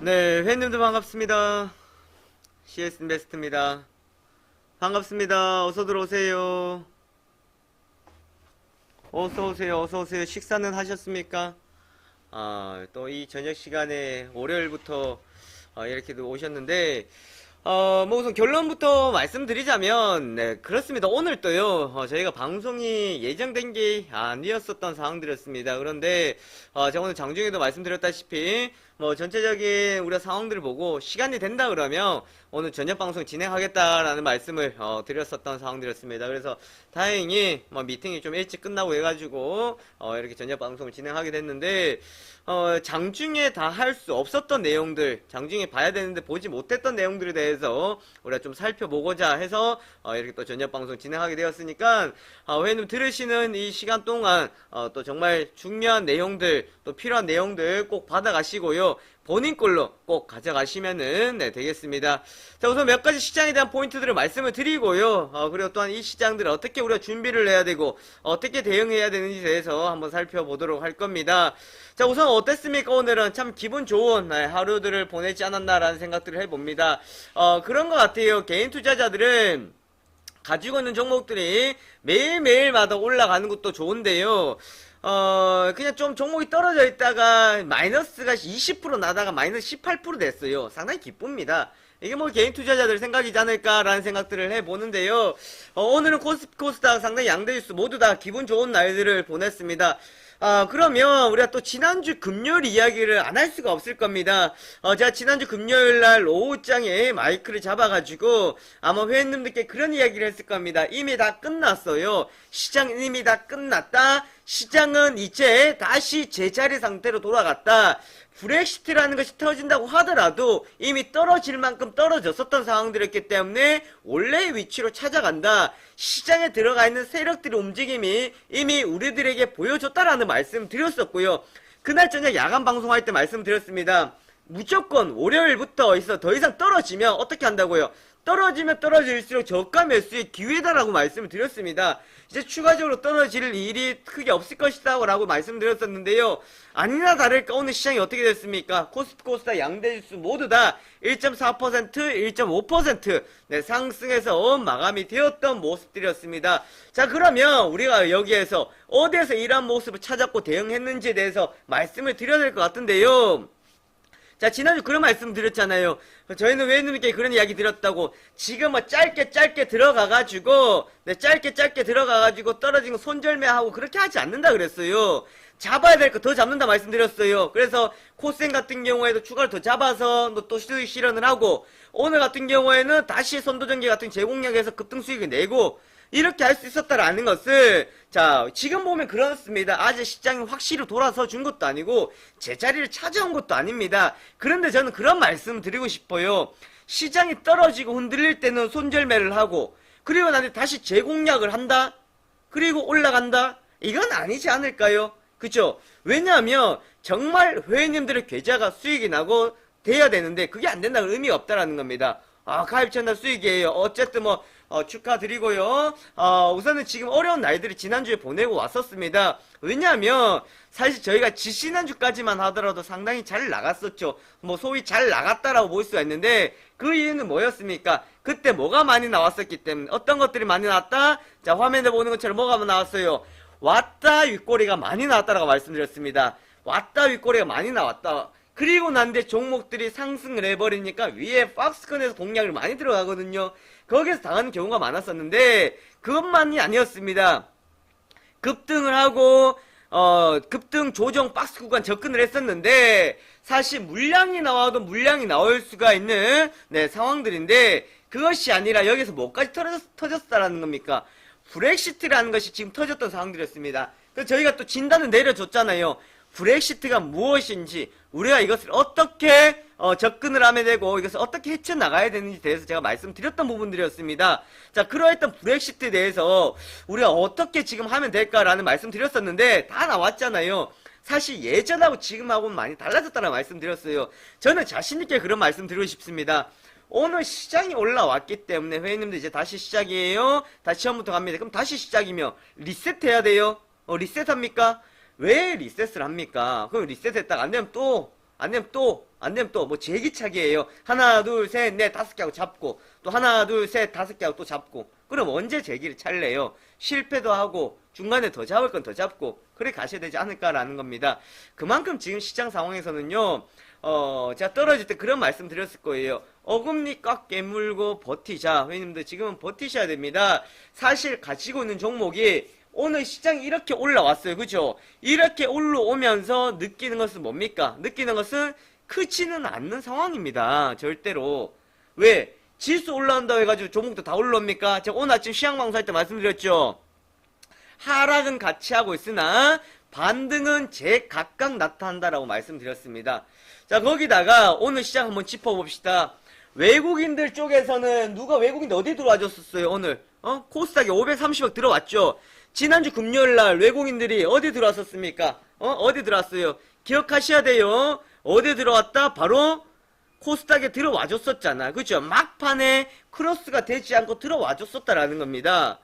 네, 회원님들 반갑습니다. CS 인베스트입니다. 반갑습니다. 어서 들어오세요. 어서오세요. 어서오세요. 식사는 하셨습니까? 또 이 저녁 시간에 월요일부터 이렇게도 오셨는데, 뭐 우선 결론부터 말씀드리자면, 네, 그렇습니다. 오늘 또요, 저희가 방송이 예정된 게 아니었었던 상황들이었습니다. 그런데, 제가 오늘 장중에도 말씀드렸다시피, 뭐 전체적인 우리가 상황들을 보고 시간이 된다 그러면 오늘 저녁 방송 진행하겠다라는 말씀을 드렸었던 상황들이었습니다. 그래서 다행히 뭐 미팅이 좀 일찍 끝나고 해가지고 이렇게 저녁 방송을 진행하게 됐는데, 장중에 다 할 수 없었던 내용들, 장중에 봐야 되는데 보지 못했던 내용들에 대해서 우리가 좀 살펴보고자 해서 이렇게 또 저녁 방송 진행하게 되었으니까, 회원님 들으시는 이 시간 동안 또 정말 중요한 내용들, 또 필요한 내용들 꼭 받아가시고요, 본인 걸로 꼭 가져가시면은 되겠습니다. 자, 우선 몇 가지 시장에 대한 포인트들을 말씀을 드리고요, 그리고 또한 이 시장들을 어떻게 우리가 준비를 해야 되고 어떻게 대응해야 되는지 대해서 한번 살펴보도록 할 겁니다. 자, 우선 어땠습니까? 오늘은 참 기분 좋은 하루들을 보내지 않았나라는 생각들을 해봅니다. 그런 것 같아요. 개인 투자자들은 가지고 있는 종목들이 매일매일마다 올라가는 것도 좋은데요, 그냥 좀 종목이 떨어져 있다가 마이너스가 20% 나다가 마이너스 18% 됐어요. 상당히 기쁩니다. 이게 뭐 개인 투자자들 생각이지 않을까라는 생각들을 해보는데요. 오늘은 코스닥 상당히 양대지수 모두 다 기분 좋은 날들을 보냈습니다. 그러면 우리가 또 지난주 금요일 이야기를 안 할 수가 없을 겁니다. 제가 지난주 금요일날 오후장에 마이크를 잡아가지고 아마 회원님들께 그런 이야기를 했을 겁니다. 이미 다 끝났어요. 시장은 이미 다 끝났다. 시장은 이제 다시 제자리 상태로 돌아갔다. 브렉시트라는 것이 터진다고 하더라도 이미 떨어질 만큼 떨어졌었던 상황들이었기 때문에 원래의 위치로 찾아간다. 시장에 들어가 있는 세력들의 움직임이 이미 우리들에게 보여줬다라는 말씀 드렸었고요. 그날 저녁 야간 방송할 때 말씀드렸습니다. 무조건 월요일부터 있어 더 이상 떨어지면 어떻게 한다고요? 떨어지면 떨어질수록 저가 매수의 기회다라고 말씀을 드렸습니다. 이제 추가적으로 떨어질 일이 크게 없을 것이다 라고 말씀드렸었는데요. 아니나 다를까 오늘 시장이 어떻게 됐습니까? 코스닥 양대지수 모두 다 1.4%, 1.5% 상승해서 마감이 되었던 모습들이었습니다. 자, 그러면 우리가 여기에서 어디에서 이러한 모습을 찾았고 대응했는지에 대해서 말씀을 드려야 될 것 같은데요. 자, 지난주 그런 말씀 드렸잖아요. 저희는 회원님께 그런 이야기 드렸다고. 지금 뭐 짧게 들어가가지고, 짧게 들어가가지고 떨어진 거 손절매하고 그렇게 하지 않는다 그랬어요. 잡아야 될 거 더 잡는다 말씀드렸어요. 그래서 코스닥 같은 경우에도 추가로 더 잡아서 또 수익 실현을 하고, 오늘 같은 경우에는 다시 선도전기 같은 제공량에서 급등 수익을 내고, 이렇게 할 수 있었다라는 것을, 자, 지금 보면 그렇습니다. 아직 시장이 확실히 돌아서 준 것도 아니고 제자리를 찾아온 것도 아닙니다. 그런데 저는 그런 말씀 드리고 싶어요. 시장이 떨어지고 흔들릴 때는 손절매를 하고, 그리고 나한테 다시 재공략을 한다? 그리고 올라간다? 이건 아니지 않을까요? 그쵸? 왜냐하면 정말 회원님들의 계좌가 수익이 나고 돼야 되는데 그게 안 된다는 의미가 없다라는 겁니다. 가입처나 수익이에요. 어쨌든 뭐 축하드리고요. 우선은 지금 어려운 날들이 지난주에 보내고 왔었습니다. 왜냐하면 사실 저희가 지지난주까지만 하더라도 상당히 잘 나갔었죠. 뭐 소위 잘 나갔다라고 볼 수가 있는데, 그 이유는 뭐였습니까? 그때 뭐가 많이 나왔었기 때문에. 어떤 것들이 많이 나왔다? 자, 화면에 보는 것처럼 뭐가 나왔어요? 왔다 윗꼬리가 많이 나왔다라고 말씀드렸습니다. 왔다 윗꼬리가 많이 나왔다. 그리고 난데 종목들이 상승을 해버리니까 위에 박스권에서 공략을 많이 들어가거든요. 거기서 당하는 경우가 많았었는데 그것만이 아니었습니다. 급등을 하고 급등 조정 박스 구간 접근을 했었는데 사실 물량이 나와도 물량이 나올 수가 있는 상황들인데, 그것이 아니라 여기서 뭐까지 터졌다라는 겁니까? 브렉시트라는 것이 지금 터졌던 상황들이었습니다. 그래서 저희가 또 진단을 내려줬잖아요. 브렉시트가 무엇인지, 우리가 이것을 어떻게 접근을 하면 되고 이것을 어떻게 헤쳐나가야 되는지 대해서 제가 말씀드렸던 부분들이었습니다. 자, 그러했던 브렉시트에 대해서 우리가 어떻게 지금 하면 될까라는 말씀드렸었는데 다 나왔잖아요. 사실 예전하고 지금하고는 많이 달라졌다는 말씀드렸어요. 저는 자신있게 그런 말씀 드리고 싶습니다. 오늘 시장이 올라왔기 때문에 회원님들 이제 다시 시작이에요. 다시 처음부터 갑니다. 그럼 다시 시작이며 리셋해야 돼요. 리셋합니까? 왜 리셋을 합니까? 그럼 리셋했다가 안되면 또 안 되면 또 뭐 제기차기예요. 하나, 둘, 셋, 넷, 다섯 개 하고 잡고, 또 하나, 둘, 셋, 다섯 개 하고 또 잡고. 그럼 언제 제기를 찰래요? 실패도 하고, 중간에 더 잡을 건 더 잡고, 그래 가셔야 되지 않을까라는 겁니다. 그만큼 지금 시장 상황에서는요, 제가 떨어질 때 그런 말씀 드렸을 거예요. 어금니 꽉 깨물고 버티자. 회원님들 지금은 버티셔야 됩니다. 사실 가지고 있는 종목이 오늘 시장이 이렇게 올라왔어요. 그죠? 이렇게 올라오면서 느끼는 것은 뭡니까? 느끼는 것은 크지는 않는 상황입니다. 절대로. 왜? 지수 올라온다고 해가지고 종목도 다 올라옵니까? 제가 오늘 아침 시황방송 할 때 말씀드렸죠. 하락은 같이 하고 있으나 반등은 제각각 나타난다라고 말씀드렸습니다. 자, 거기다가 오늘 시장 한번 짚어봅시다. 외국인들 쪽에서는 누가 외국인들 어디 들어와 줬었어요? 오늘 코스닥에 530억 들어왔죠. 지난주 금요일날 외국인들이 어디 들어왔었습니까? 어디 들어왔어요? 기억하셔야 돼요. 어디 들어왔다? 바로 코스닥에 들어와 줬었잖아. 그죠? 막판에 크로스가 되지 않고 들어와 줬었다라는 겁니다.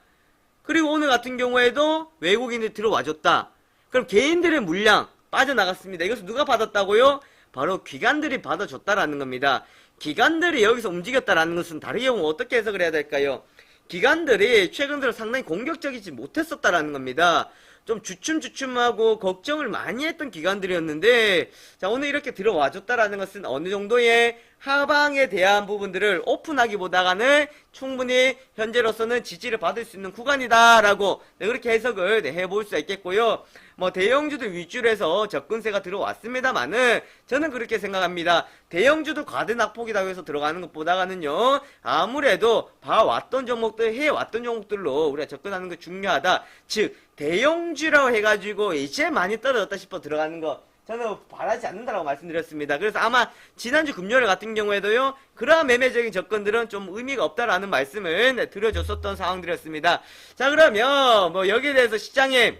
그리고 오늘 같은 경우에도 외국인들이 들어와 줬다. 그럼 개인들의 물량 빠져나갔습니다. 이것을 누가 받았다고요? 바로 기관들이 받아줬다라는 겁니다. 기관들이 여기서 움직였다라는 것은 다르게 보면 어떻게 해석을 해야 될까요? 기관들이 최근 들어 상당히 공격적이지 못했었다라는 겁니다. 좀 주춤주춤하고 걱정을 많이 했던 기관들이었는데, 자, 오늘 이렇게 들어와줬다라는 것은 어느 정도의 하방에 대한 부분들을 오픈하기보다는 충분히 현재로서는 지지를 받을 수 있는 구간이다라고 그렇게 해석을 해볼 수 있겠고요. 뭐 대형주들 위주로 해서 접근세가 들어왔습니다만은 저는 그렇게 생각합니다. 대형주도 과대낙폭이라고 해서 들어가는 것보다는요, 아무래도 봐왔던 종목들, 해왔던 종목들로 우리가 접근하는 게 중요하다. 즉 대형주라고 해가지고 이제 많이 떨어졌다 싶어 들어가는 거 저는 바라지 않는다라고 말씀드렸습니다. 그래서 아마 지난주 금요일 같은 경우에도요, 그러한 매매적인 접근들은 좀 의미가 없다라는 말씀을 드려줬었던 상황들이었습니다. 자, 그러면 뭐 여기에 대해서 시장에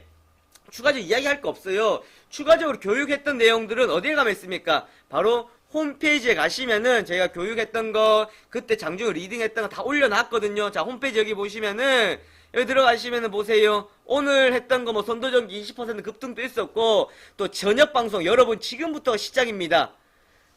추가적으로 이야기할 거 없어요. 추가적으로 교육했던 내용들은 어디에 가면 있습니까? 바로 홈페이지에 가시면은 저희가 교육했던 거, 그때 장중에 리딩했던 거 다 올려놨거든요. 자, 홈페이지 여기 보시면은 여기 들어가시면은 보세요. 오늘 했던 거 뭐 선도전기 20% 급등도 있었고, 또 저녁 방송 여러분 지금부터 시작입니다.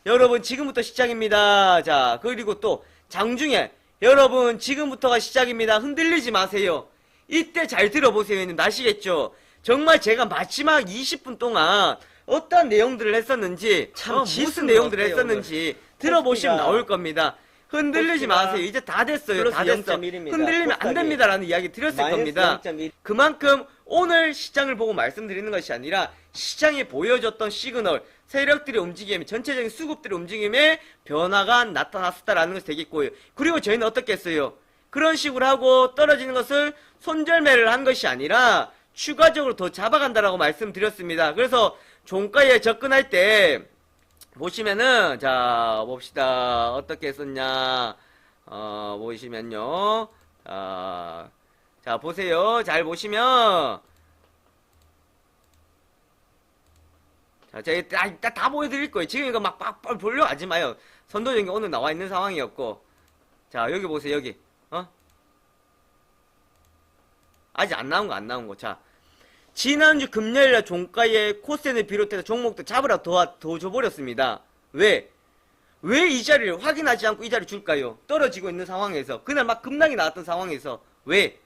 여러분 지금부터 시작입니다. 자, 그리고 또 장중에 여러분 지금부터가 시작입니다. 흔들리지 마세요. 이때 잘 들어보세요. 아시겠죠? 정말 제가 마지막 20분 동안 어떤 내용들을 했었는지, 참 무슨 내용들을 했었는지 들어보시면 나올 겁니다. 흔들리지 마세요. 이제 다 됐어요. 다 됐어. 흔들리면 안 됩니다라는 이야기 드렸을 겁니다. 그만큼 오늘 시장을 보고 말씀드리는 것이 아니라 시장이 보여줬던 시그널, 세력들의 움직임에, 전체적인 수급들의 움직임에 변화가 나타났었다라는 것이 되겠고요. 그리고 저희는 어떻게 했어요? 그런 식으로 하고 떨어지는 것을 손절매를 한 것이 아니라 추가적으로 더 잡아간다라고 말씀드렸습니다. 그래서 종가에 접근할 때 보시면은, 자, 봅시다. 어떻게 했었냐. 보시면요. 자, 보세요. 잘 보시면. 자, 제가 다 보여드릴 거예요. 지금 이거 막 빡빡 보려고 하지 마요. 선도전기 오늘 나와 있는 상황이었고. 자, 여기 보세요. 여기. 아직 안 나온 거. 자. 지난주 금요일날 종가에 코센을 비롯해서 종목들 잡으라 도와줘버렸습니다. 왜? 왜 이 자리를 확인하지 않고 이 자리 줄까요? 떨어지고 있는 상황에서. 그날 막 급락이 나왔던 상황에서. 왜?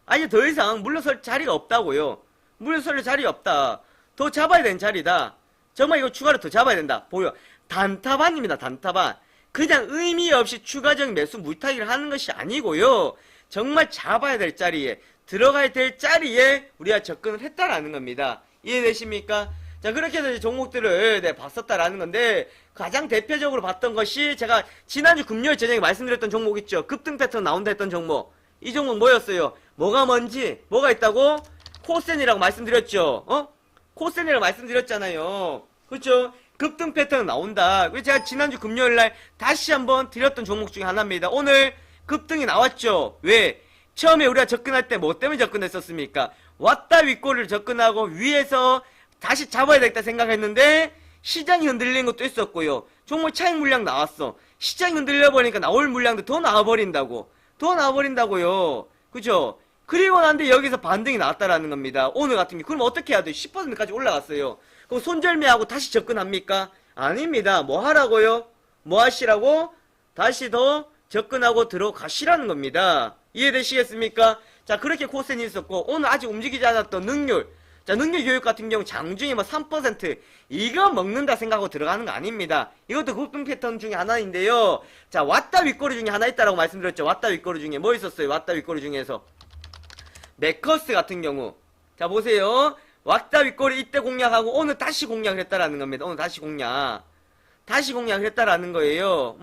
아니, 더 이상 물러설 자리가 없다고요. 물러설 자리 없다. 더 잡아야 되는 자리다. 정말 이거 추가로 더 잡아야 된다. 보여. 단타반입니다. 단타반. 그냥 의미 없이 추가적인 매수 물타기를 하는 것이 아니고요. 정말 잡아야 될 자리에, 들어가야 될 자리에 우리가 접근을 했다라는 겁니다. 이해되십니까? 자, 그렇게 해서 종목들을 봤었다라는 건데, 가장 대표적으로 봤던 것이 제가 지난주 금요일 저녁에 말씀드렸던 종목 있죠. 급등 패턴 나온다 했던 종목. 이 종목 뭐였어요? 뭐가 뭔지, 뭐가 있다고? 코센이라고 말씀드렸죠. 코센이라고 말씀드렸잖아요. 그렇죠? 급등 패턴 나온다. 그래서 제가 지난주 금요일날 다시 한번 드렸던 종목 중에 하나입니다. 오늘 급등이 나왔죠. 왜? 처음에 우리가 접근할 때 뭐 때문에 접근했었습니까? 왔다 윗골을 접근하고 위에서 다시 잡아야 되겠다 생각했는데 시장이 흔들리는 것도 있었고요. 종목 차익 물량 나왔어. 시장이 흔들려버리니까 나올 물량도 더 나와버린다고. 더 나와버린다고요. 그죠? 그리고 난데 여기서 반등이 나왔다라는 겁니다. 오늘 같은 경우. 그럼 어떻게 해야 돼요? 10%까지 올라갔어요. 그럼 손절매하고 다시 접근합니까? 아닙니다. 뭐 하라고요? 뭐 하시라고? 다시 더 접근하고 들어가시라는 겁니다. 이해되시겠습니까? 자, 그렇게 코센이 있었고, 오늘 아직 움직이지 않았던 능률. 자, 능률 교육 같은 경우 장중에 뭐 3% 이거 먹는다 생각하고 들어가는 거 아닙니다. 이것도 급등 패턴 중에 하나인데요. 자, 왔다 윗꼬리 중에 하나 있다라고 말씀드렸죠. 왔다 윗꼬리 중에 뭐 있었어요? 왔다 윗꼬리 중에서 메커스 같은 경우. 자, 보세요. 왔다 윗꼬리 이때 공략하고 오늘 다시 공략을 했다라는 겁니다. 오늘 다시 공략. 다시 공략을 했다라는 거예요.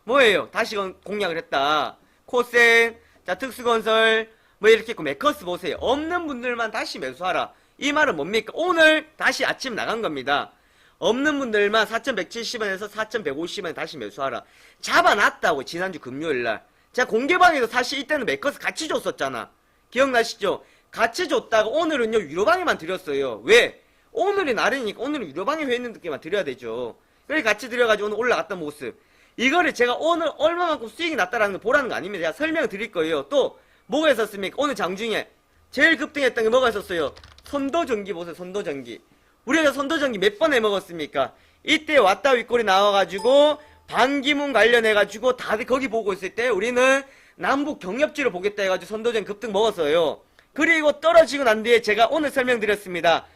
뭐예요? 다시 공략을 했다. 코센, 자, 특수건설, 뭐 이렇게 있고, 메커스 보세요. 없는 분들만 다시 매수하라. 이 말은 뭡니까? 오늘 다시 아침 나간 겁니다. 없는 분들만 4,170원에서 4,150원에 다시 매수하라. 잡아놨다고, 지난주 금요일날. 제가 공개방에서 사실 이때는 메커스 같이 줬었잖아. 기억나시죠? 같이 줬다가 오늘은요, 위로방에만 드렸어요. 왜? 오늘이 날이니까 오늘은 위로방에 회의는 느낌만 드려야 되죠. 그래 같이 드려가지고 오늘 올라갔던 모습. 이거를 제가 오늘 얼마만큼 수익이 났다라는 걸 보라는 거 아닙니다. 제가 설명 드릴 거예요. 또, 뭐가 있었습니까? 오늘 장중에 제일 급등했던 게 뭐가 있었어요? 선도전기 보세요. 선도전기. 우리가 선도전기 몇 번 해먹었습니까? 이때 왔다 윗골이 나와가지고 반기문 관련해가지고 다들 거기 보고 있을 때 우리는 남북 경협지를 보겠다 해가지고 선도전 급등 먹었어요. 그리고 떨어지고 난 뒤에 제가 오늘 설명드렸습니다.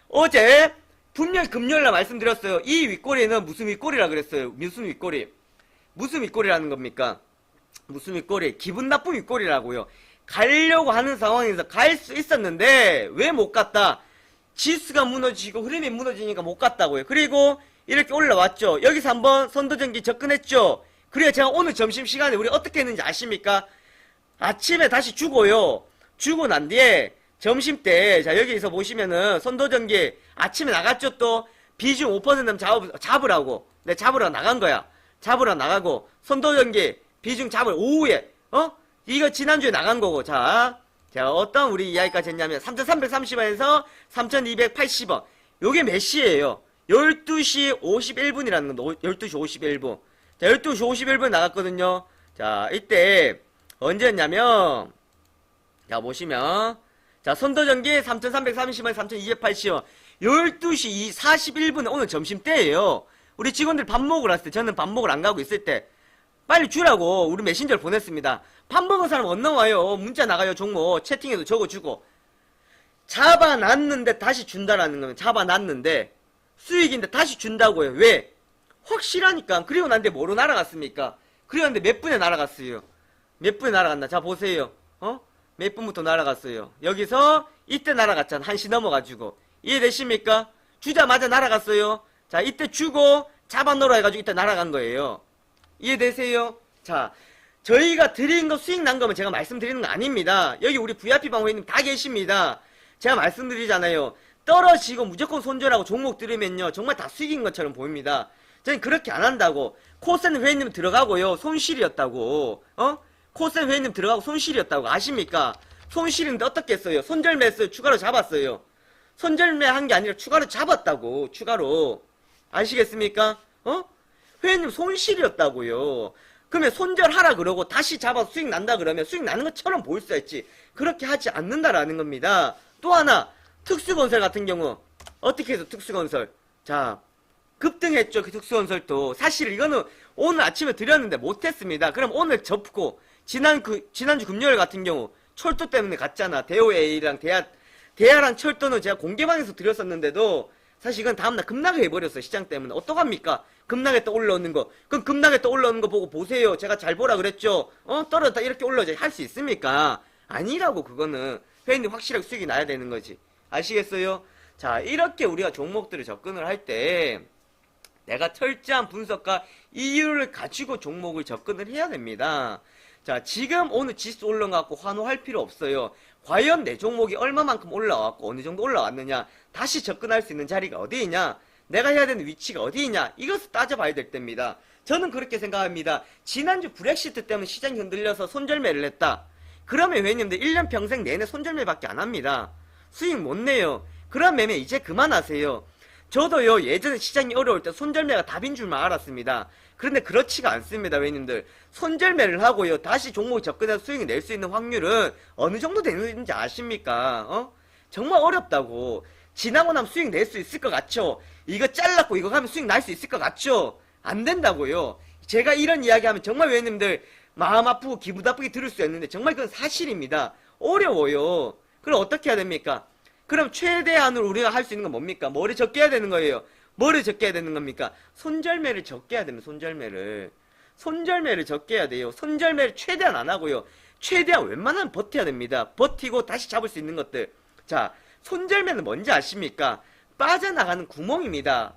어제 분명히 금요일날 말씀드렸어요. 이 윗꼬리는 무슨 윗꼬리라 그랬어요. 무슨 윗꼬리? 무슨 윗꼬리라는 겁니까? 무슨 윗꼬리? 기분 나쁜 윗꼬리라고요. 가려고 하는 상황에서 갈 수 있었는데 왜 못 갔다? 지수가 무너지고 흐름이 무너지니까 못 갔다고요. 그리고 이렇게 올라왔죠. 여기서 한번 선도전기 접근했죠. 그래야 제가 오늘 점심시간에 우리 어떻게 했는지 아십니까? 아침에 다시 주고요. 주고 난 뒤에 점심때 자 여기서 보시면은 선도전기 아침에 나갔죠. 또 비중 5%는 잡으라고. 네, 잡으러 나간 거야. 잡으러 나가고 선도전기 비중 잡을 오후에 이거 지난주에 나간 거고. 자 어떤 우리 이야기까지 했냐면 3,330원에서 3,280원. 요게 몇 시예요? 12시 51분이라는 건데 12시 51분. 자 12시 51분 나갔거든요. 자 이때 언제였냐면 자 보시면 자 선도전기 3,330원 3,280원 12시 41분에 오늘 점심때예요. 우리 직원들 밥 먹으러 왔을 때 저는 밥 먹으러 안 가고 있을 때 빨리 주라고 우리 메신저를 보냈습니다. 밥 먹은 사람 얼른 와요. 문자 나가요. 종목 채팅에도 적어주고. 잡아놨는데 다시 준다라는 거면 잡아놨는데 수익인데 다시 준다고요. 왜? 확실하니까. 그리고 난데 뭐로 날아갔습니까? 그리고 난데 몇 분에 날아갔어요. 몇 분에 날아갔나? 자 보세요. 몇 분부터 날아갔어요. 여기서 이때 날아갔잖아. 1시 넘어가지고. 이해되십니까? 주자마자 날아갔어요. 자 이때 주고 잡아놓으라 해가지고 이때 날아간 거예요. 이해되세요? 자 저희가 드린 거 수익 난 거면 제가 말씀드리는 거 아닙니다. 여기 우리 VIP 방 회원님 다 계십니다. 제가 말씀드리잖아요. 떨어지고 무조건 손절하고 종목 들으면요 정말 다 수익인 것처럼 보입니다. 저는 그렇게 안 한다고. 코센 회원님 들어가고요 손실이었다고. 코센 회원님 들어가고 손실이었다고 아십니까? 손실인데 어떻게 했어요? 손절매 했어요? 추가로 잡았어요? 손절매 한 게 아니라 추가로 잡았다고. 추가로 아시겠습니까? 회원님 손실이었다고요. 그러면 손절하라 그러고 다시 잡아서 수익 난다 그러면 수익 나는 것처럼 보일 수 있지. 그렇게 하지 않는다라는 겁니다. 또 하나 특수건설 같은 경우 어떻게 해서 특수건설 자 급등했죠. 그 특수건설도 사실 이거는 오늘 아침에 드렸는데 못했습니다. 그럼 오늘 접고 지난주 금요일 같은 경우 철도 때문에 갔잖아. 대호A랑 대하랑 철도는 제가 공개방에서 드렸었는데도 사실 이건 다음날 급락을 해버렸어. 시장 때문에. 어떡합니까? 급락했다 올라오는 거. 그럼 급락했다 올라오는 거 보고 보세요. 제가 잘 보라 그랬죠? 떨어졌다 이렇게 올라오자 할 수 있습니까? 아니라고. 그거는 회원님 확실하게 수익이 나야 되는 거지. 아시겠어요? 자 이렇게 우리가 종목들을 접근을 할 때 내가 철저한 분석과 이유를 가지고 종목을 접근을 해야 됩니다. 자 지금 오늘 지수 올라가고 환호할 필요 없어요. 과연 내 종목이 얼마만큼 올라왔고 어느 정도 올라왔느냐, 다시 접근할 수 있는 자리가 어디이냐, 내가 해야 되는 위치가 어디이냐, 이것을 따져봐야 될 때입니다. 저는 그렇게 생각합니다. 지난주 브렉시트 때문에 시장이 흔들려서 손절매를 했다. 그러면 회원님들 1년 평생 내내 손절매밖에 안 합니다. 수익 못 내요. 그런 매매 이제 그만하세요. 저도요 예전에 시장이 어려울 때 손절매가 답인 줄만 알았습니다. 그런데 그렇지가 않습니다. 회원님들 손절매를 하고요 다시 종목을 접근해서 수익을 낼 수 있는 확률은 어느 정도 되는지 아십니까? 정말 어렵다고. 지나고 나면 수익 낼 수 있을 것 같죠? 이거 잘랐고 이거 가면 수익 날 수 있을 것 같죠? 안 된다고요. 제가 이런 이야기 하면 정말 회원님들 마음 아프고 기분 나쁘게 들을 수 있는데 정말 그건 사실입니다. 어려워요. 그럼 어떻게 해야 됩니까? 그럼 최대한으로 우리가 할 수 있는 건 뭡니까? 뭐를 적게 해야 되는 거예요? 뭐를 적게 해야 되는 겁니까? 손절매를 적게 해야 됩니다. 손절매를 적게 해야 돼요. 손절매를 최대한 안 하고요. 최대한 웬만하면 버텨야 됩니다. 버티고 다시 잡을 수 있는 것들. 자, 손절매는 뭔지 아십니까? 빠져나가는 구멍입니다.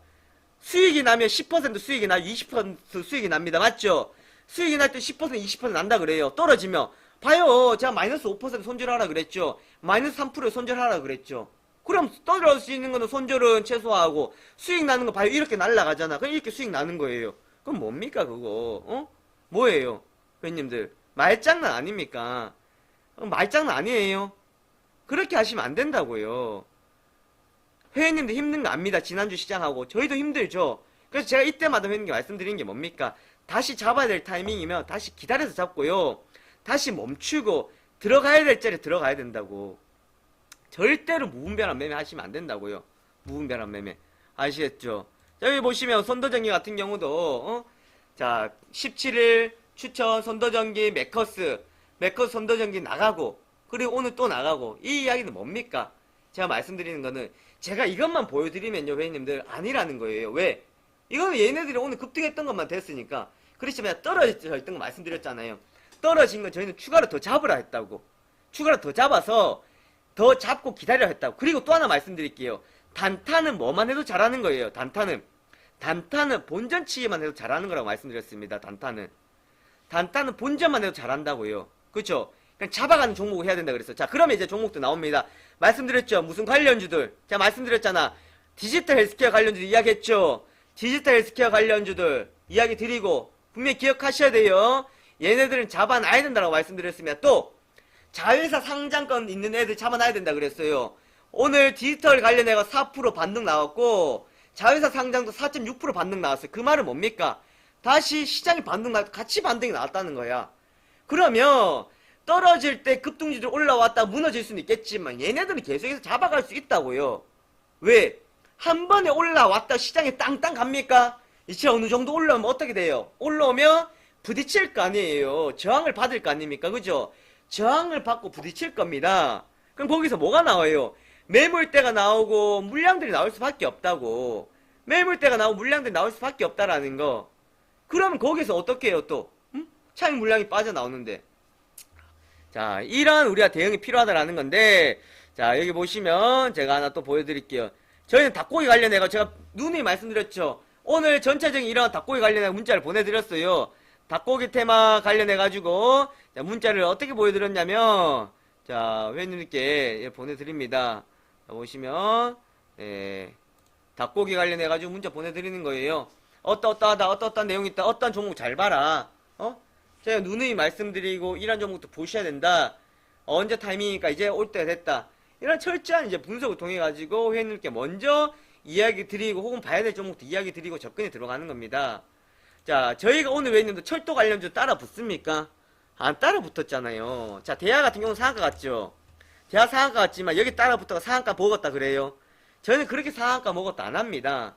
수익이 나면 10% 수익이 나요. 20% 수익이 납니다. 맞죠? 수익이 날 때 10% 20% 난다 그래요. 떨어지면 봐요. 제가 마이너스 5% 손절하라 그랬죠. 마이너스 3% 손절하라 그랬죠. 그럼 떨어질 수 있는 거는 손절은 최소화하고 수익 나는 거 봐요. 이렇게 날라가잖아. 그럼 이렇게 수익 나는 거예요. 그럼 뭡니까 그거? 뭐예요? 회원님들 말장난 아닙니까? 말장난 아니에요. 그렇게 하시면 안 된다고요. 회원님들 힘든 거 압니다. 지난주 시장하고 저희도 힘들죠. 그래서 제가 이때마다 회원님께 말씀드리는 게 뭡니까? 다시 잡아야 될 타이밍이면 다시 기다려서 잡고요. 다시 멈추고 들어가야 될 자리에 들어가야 된다고. 절대로 무분별한 매매 하시면 안 된다고요. 무분별한 매매. 아시겠죠? 여기 보시면 선도전기 같은 경우도 자 17일 추천 선도전기 매커스 선도전기 나가고 그리고 오늘 또 나가고 이 이야기는 뭡니까? 제가 말씀드리는 거는 제가 이것만 보여드리면요 회원님들 아니라는 거예요. 왜? 이거는 얘네들이 오늘 급등했던 것만 됐으니까. 그렇지만 떨어져 있던 거 말씀드렸잖아요. 떨어진 건 저희는 추가로 더 잡으라 했다고. 추가로 더 잡아서 더 잡고 기다려 했다고. 그리고 또 하나 말씀드릴게요. 단타는 뭐만 해도 잘하는 거예요. 단타는 본전치기만 해도 잘하는 거라고 말씀드렸습니다. 단타는 본전만 해도 잘한다고요. 그렇죠? 그냥 잡아가는 종목을 해야 된다 그랬어. 자, 그러면 이제 종목도 나옵니다. 말씀드렸죠. 무슨 관련주들. 제가 말씀드렸잖아. 디지털 헬스케어 관련주들 이야기했죠. 디지털 헬스케어 관련주들 이야기 드리고 분명히 기억하셔야 돼요. 얘네들은 잡아놔야 된다고 말씀드렸습니다. 또 자회사 상장권 있는 애들 잡아놔야 된다 그랬어요. 오늘 디지털 관련해가 4% 반등 나왔고 자회사 상장도 4.6% 반등 나왔어요. 그 말은 뭡니까? 다시 시장이 같이 반등이 나왔다는 거야. 그러면 떨어질 때 급등주들 올라왔다 무너질 수는 있겠지만 얘네들은 계속해서 잡아갈 수 있다고요. 왜? 한 번에 올라왔다 시장에 땅땅 갑니까? 이제 어느 정도 올라오면 어떻게 돼요? 올라오면 부딪힐 거 아니에요. 저항을 받을 거 아닙니까? 그죠? 저항을 받고 부딪힐 겁니다. 그럼 거기서 뭐가 나와요? 매물대가 나오고 물량들이 나올 수밖에 없다고. 매물대가 나오고 물량들이 나올 수밖에 없다라는 거. 그러면 거기서 어떻게 해요 또? 차익 물량이 빠져나오는데. 자, 이런 우리가 대응이 필요하다라는 건데, 자, 여기 보시면 제가 하나 또 보여드릴게요. 저희는 닭고기 관련해서 제가 누누이 말씀드렸죠. 오늘 전체적인 이런 닭고기 관련해 문자를 보내드렸어요. 닭고기 테마 관련해가지고 문자를 어떻게 보여드렸냐면, 자, 회원님께 보내드립니다. 자, 보시면, 닭고기 관련해가지고 문자 보내드리는 거예요. 어떠한 내용이 있다. 어떠한 종목 잘 봐라. 제가 누누이 말씀드리고 이런 종목도 보셔야 된다. 언제 타이밍이니까 이제 올 때가 됐다. 이런 철저한 이제 분석을 통해 가지고 회원님께 먼저 이야기 드리고 혹은 봐야 될 종목도 이야기 드리고 접근이 들어가는 겁니다. 자, 저희가 오늘 회원님도 철도 관련주 따라 붙습니까? 안 따라 붙었잖아요. 자, 대하 같은 경우는 상한가 같죠. 대하 상한가 같지만 여기 따라 붙어가 상한가 먹었다 그래요. 저는 그렇게 상한가 먹었다 안 합니다.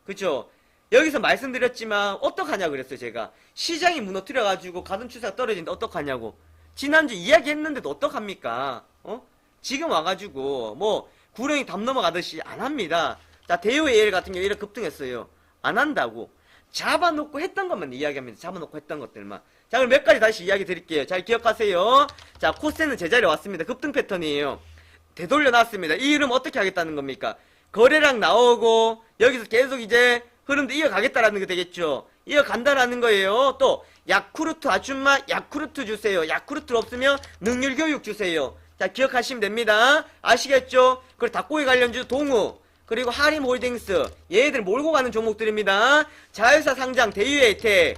그쵸? 여기서 말씀드렸지만 어떡하냐 그랬어요. 제가 시장이 무너뜨려가지고 가동 추세가 떨어지는데 어떡하냐고. 지난주 이야기했는데도 어떡합니까? 지금 와가지고 뭐 구렁이 담 넘어가듯이 안 합니다. 자, 대우 AL 같은 경우 이렇게 급등했어요. 안 한다고. 잡아놓고 했던 것만 이야기합니다. 잡아놓고 했던 것들만. 자, 그럼 몇 가지 다시 이야기 드릴게요. 잘 기억하세요. 자, 코스는 제자리에 왔습니다. 급등 패턴이에요. 되돌려 놨습니다. 이 흐름 어떻게 하겠다는 겁니까? 거래량 나오고 여기서 계속 이제 흐름도 이어가겠다라는 게 되겠죠. 이어간다라는 거예요. 또 야쿠르트 아줌마 야쿠르트 주세요. 야쿠르트 없으면 능률교육 주세요. 자, 기억하시면 됩니다. 아시겠죠? 그리고 닭고기 관련주 동우 그리고 하림홀딩스 얘들 몰고 가는 종목들입니다. 자회사 상장 대유의 혜택.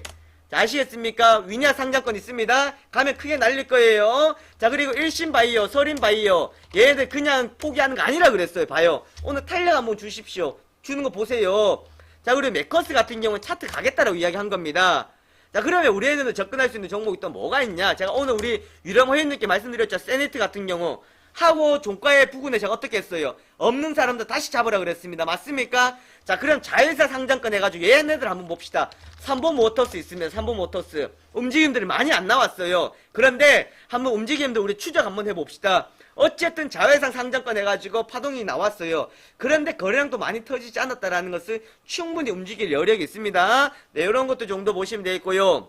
자, 아시겠습니까? 위냐 상장권 있습니다. 가면 크게 날릴 거예요. 자, 그리고 일신바이오 서린바이오 얘들 그냥 포기하는 거 아니라 그랬어요. 봐요. 오늘 탄력 한번 주십시오. 주는 거 보세요. 자, 그리고 메커스 같은 경우는 차트 가겠다라고 이야기한 겁니다. 자, 그러면 우리 애들은 접근할 수 있는 종목이 또 뭐가 있냐? 제가 오늘 우리 유령 회원님께 말씀드렸죠. 세네트 같은 경우 하고 종가의 부근에 제가 어떻게 했어요? 없는 사람도 다시 잡으라 그랬습니다. 맞습니까? 자, 그럼 자회사 상장권 해가지고 얘네들 한번 봅시다. 삼보모터스 있습니다. 삼보모터스. 움직임들이 많이 안 나왔어요. 그런데 한번 움직임들 우리 추적 한번 해봅시다. 어쨌든 자회사 상장권 해가지고 파동이 나왔어요. 그런데 거래량도 많이 터지지 않았다라는 것을 충분히 움직일 여력이 있습니다. 네, 이런 것도 정도 보시면 되겠고요.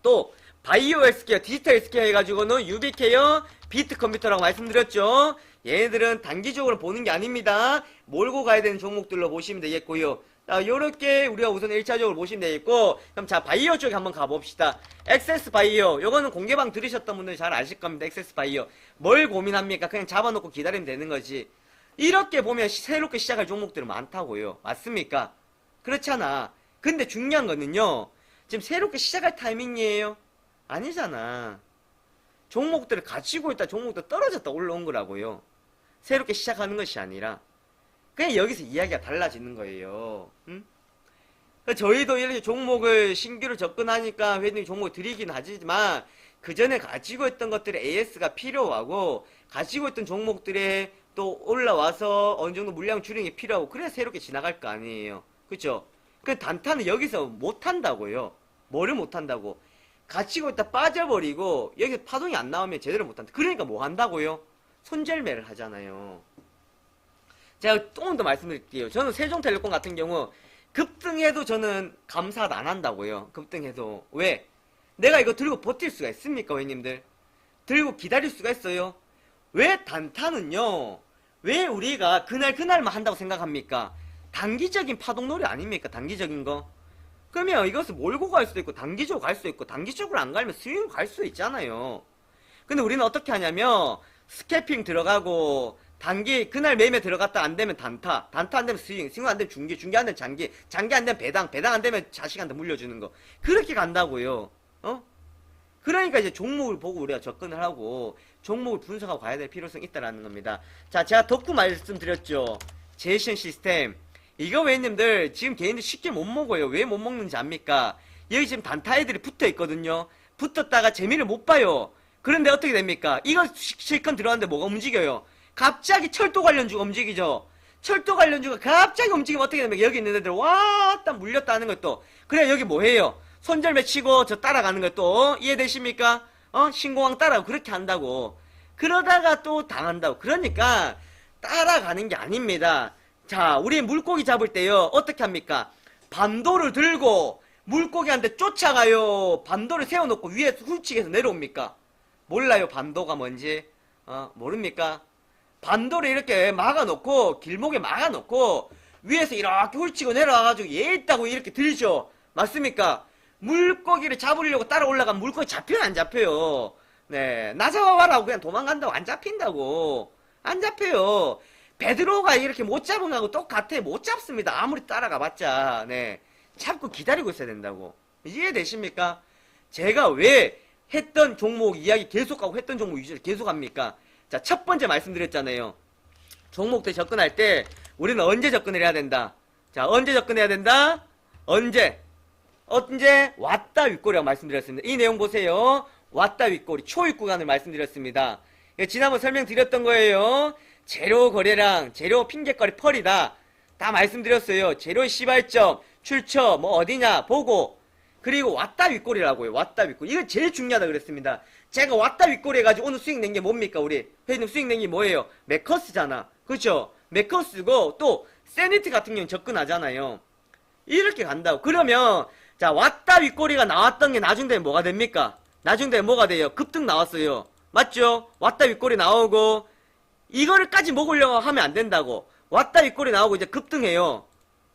또 바이오 헬스케어, 디지털 헬스케어 해가지고는 유비케어, 비트컴퓨터라고 말씀드렸죠. 얘네들은 단기적으로 보는 게 아닙니다. 몰고 가야 되는 종목들로 보시면 되겠고요. 자, 요렇게 우리가 우선 1차적으로 보시면 되겠고, 그럼 자, 바이오 쪽에 한번 가봅시다. 엑세스 바이오, 요거는 공개방 들으셨던 분들 잘 아실 겁니다. 엑세스 바이오. 뭘 고민합니까? 그냥 잡아놓고 기다리면 되는 거지. 이렇게 보면 새롭게 시작할 종목들은 많다고요. 맞습니까? 그렇잖아. 근데 중요한 거는요, 지금 새롭게 시작할 타이밍이에요? 아니잖아. 종목들을 가지고 있다 종목들 떨어졌다 올라온 거라고요. 새롭게 시작하는 것이 아니라 그냥 여기서 이야기가 달라지는 거예요. 응? 저희도 이렇게 종목을 신규로 접근하니까 회원님 종목을 드리긴 하지만 그 전에 가지고 있던 것들의 AS가 필요하고 가지고 있던 종목들에 또 올라와서 어느 정도 물량 줄이는 게 필요하고 그래야 새롭게 지나갈 거 아니에요. 그쵸? 그 단타는 여기서 못 한다고요. 뭐를 못 한다고? 가지고 있다 빠져버리고 여기서 파동이 안 나오면 제대로 못 한다. 그러니까 뭐 한다고요? 손절매를 하잖아요. 제가 조금 더 말씀드릴게요. 저는 세종텔레콤 같은 경우 급등해도 저는 감사 안 한다고요. 급등해도. 왜? 내가 이거 들고 버틸 수가 있습니까, 회원님들? 들고 기다릴 수가 있어요? 왜 단타는요? 왜 우리가 그날만 한다고 생각합니까? 단기적인 파동놀이 아닙니까? 단기적인 거. 그러면 이것을 몰고 갈 수도 있고 단기적으로 갈 수도 있고 단기적으로 안 가면 스윙으로 갈 수도 있잖아요. 근데 우리는 어떻게 하냐면 스캐핑 들어가고 단기 그날 매매 들어갔다 안 되면 단타 안 되면 스윙 안 되면 중기 안 되면 장기 안 되면 배당 안 되면 자식한테 물려주는 거 그렇게 간다고요. 그러니까 이제 종목을 보고 우리가 접근을 하고 종목을 분석하고 가야 될 필요성이 있다라는 겁니다. 자, 제가 덕구 말씀드렸죠. 제이션 시스템 이거 회원님들 지금 개인들 쉽게 못 먹어요. 왜 못 먹는지 압니까? 여기 지금 단타 애들이 붙어 있거든요. 붙었다가 재미를 못 봐요. 그런데 어떻게 됩니까? 이거 실컷 들어갔는데 뭐가 움직여요? 갑자기 철도 관련주가 움직이죠. 철도 관련주가 갑자기 움직이면 어떻게 됩니까? 여기 있는 애들 왔다 물렸다 하는 것도 그래 여기 뭐해요? 손절매 치고 저 따라가는 것도 이해되십니까? 신공항 따라가고 그렇게 한다고. 그러다가 또 당한다고. 그러니까 따라가는 게 아닙니다. 자, 우리 물고기 잡을 때요, 어떻게 합니까? 반도를 들고 물고기한테 쫓아가요? 반도를 세워놓고 위에 훌치게서 내려옵니까? 몰라요, 반도가 뭔지? 모릅니까? 반도를 이렇게 막아놓고, 길목에 막아놓고, 위에서 이렇게 훌치고 내려와가지고 얘 있다고 이렇게 들죠? 맞습니까? 물고기를 잡으려고 따라 올라가면 물고기 잡혀요, 안 잡혀요? 네, 나 잡아봐라고 그냥 도망간다고 안 잡힌다고. 안 잡혀요. 베드로가 이렇게 못 잡은 거하고 똑같아. 못 잡습니다. 아무리 따라가봤자. 네. 잡고 기다리고 있어야 된다고. 이해되십니까? 제가 왜 했던 종목 이야기 계속하고 했던 종목 위주로 계속합니까? 자, 첫 번째 말씀드렸잖아요. 종목들 접근할 때 우리는 언제 접근을 해야 된다? 자, 언제 접근해야 된다? 언제 왔다 윗꼬리라고 말씀드렸습니다. 이 내용 보세요. 왔다 윗꼬리 초입 구간을 말씀드렸습니다. 지난번 설명드렸던 거예요. 재료 거래량, 재료 핑계거리 펄이다. 다 말씀드렸어요. 재료 시발점, 출처, 뭐 어디냐 보고 그리고 왔다 윗꼬리라고요. 왔다 윗꼬리. 이거 제일 중요하다 그랬습니다. 제가 왔다 윗꼬리 해가지고 오늘 수익 낸 게 뭡니까 우리? 회원님 수익 낸 게 뭐예요? 메커스잖아. 그렇죠? 메커스고 또 세니트 같은 경우는 접근하잖아요. 이렇게 간다고. 그러면 자 왔다 윗꼬리가 나왔던 게 나중 되면 뭐가 됩니까? 나중 되면 뭐가 돼요? 급등 나왔어요. 맞죠? 왔다 윗꼬리 나오고 이거를까지 먹으려고 하면 안 된다고. 왔다 윗꼬리 나오고 이제 급등해요.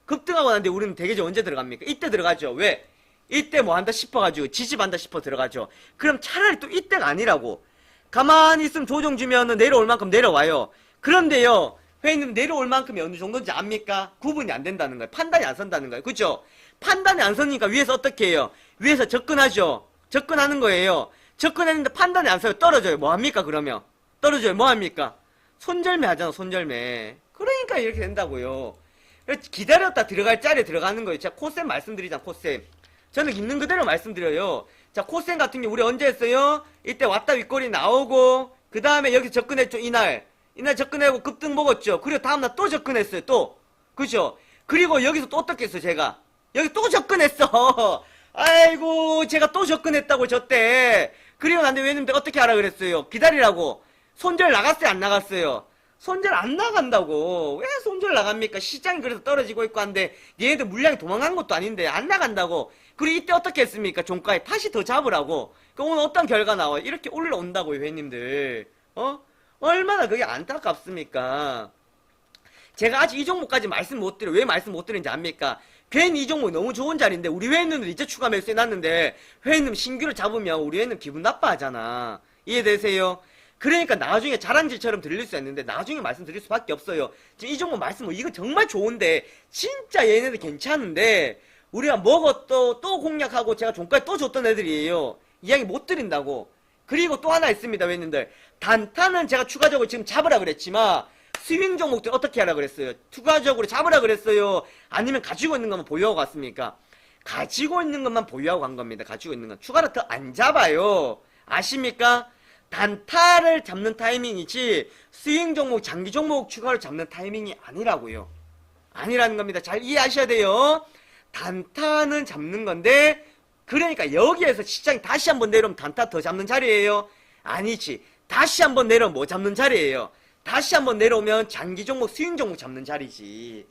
급등하고 나는데 우리는 대개적 언제 들어갑니까? 이때 들어가죠. 왜? 이때 뭐 한다 싶어가지고 지지한다 싶어 들어가죠. 그럼 차라리 또 이때가 아니라고. 가만히 있으면 조정 주면은 내려올 만큼 내려와요. 그런데요, 회원님 내려올 만큼이 어느 정도인지 압니까? 구분이 안 된다는 거예요. 판단이 안 선다는 거예요. 그죠? 판단이 안 서니까 위에서 어떻게 해요? 위에서 접근하죠. 접근하는 거예요. 접근했는데 판단이 안 서요. 떨어져요. 뭐 합니까 그러면? 떨어져요. 뭐 합니까? 손절매 하잖아. 손절매. 그러니까 이렇게 된다고요. 기다렸다 들어갈 자리에 들어가는 거예요. 제가 코셈 말씀드리잖아. 코셈. 저는 있는 그대로 말씀드려요. 자, 코셈 같은 경우 우리 언제 했어요? 이때 왔다 윗꼬리 나오고 그 다음에 여기 접근했죠. 이날 이날 접근하고 급등 먹었죠. 그리고 다음날 또 접근했어요. 또. 그죠? 그리고 여기서 또 어떻게 했어, 제가? 여기 또 접근했어. 아이고, 제가 또 접근했다고, 저때. 그리고 난데 왜는데 어떻게 하라 그랬어요? 기다리라고. 손절 나갔어요, 안 나갔어요? 손절 안 나간다고. 왜 손절 나갑니까? 시장이 그래서 떨어지고 있고 한데, 얘네들 물량이 도망간 것도 아닌데, 안 나간다고. 그리고 이때 어떻게 했습니까? 종가에 다시 더 잡으라고. 그럼 오늘 어떤 결과 나와요? 이렇게 올라온다고요, 회원님들. 얼마나 그게 안타깝습니까? 제가 아직 이 종목까지 말씀 못 드려. 왜 말씀 못 드리는지 압니까? 괜히 이 종목이 너무 좋은 자리인데 우리 회원님들 이제 추가 매수해놨는데 회원님 신규를 잡으면 우리 회원님 기분 나빠하잖아. 이해되세요? 그러니까 나중에 자랑질처럼 들릴 수 있는데 나중에 말씀드릴 수밖에 없어요. 지금 이 종목 말씀 이거 정말 좋은데 진짜 얘네들 괜찮은데 우리가 먹었또 또 공략하고 제가 종가에 또 줬던 애들이에요. 이야기 못 드린다고. 그리고 또 하나 있습니다, 회원님들. 단타는 제가 추가적으로 지금 잡으라 그랬지만 스윙 종목들 어떻게 하라 그랬어요? 추가적으로 잡으라 그랬어요? 아니면 가지고 있는 것만 보유하고 갔습니까? 가지고 있는 것만 보유하고 간 겁니다. 가지고 있는 건. 추가로 더 안 잡아요. 아십니까? 단타를 잡는 타이밍이지 스윙 종목, 장기 종목 추가로 잡는 타이밍이 아니라고요. 아니라는 겁니다. 잘 이해하셔야 돼요. 단타는 잡는 건데 그러니까 여기에서 시장이 다시 한번 내려오면 단타 더 잡는 자리예요? 아니지. 다시 한번 내려오면 뭐 잡는 자리예요? 다시 한번 내려오면 장기 종목, 스윙 종목 잡는 자리지.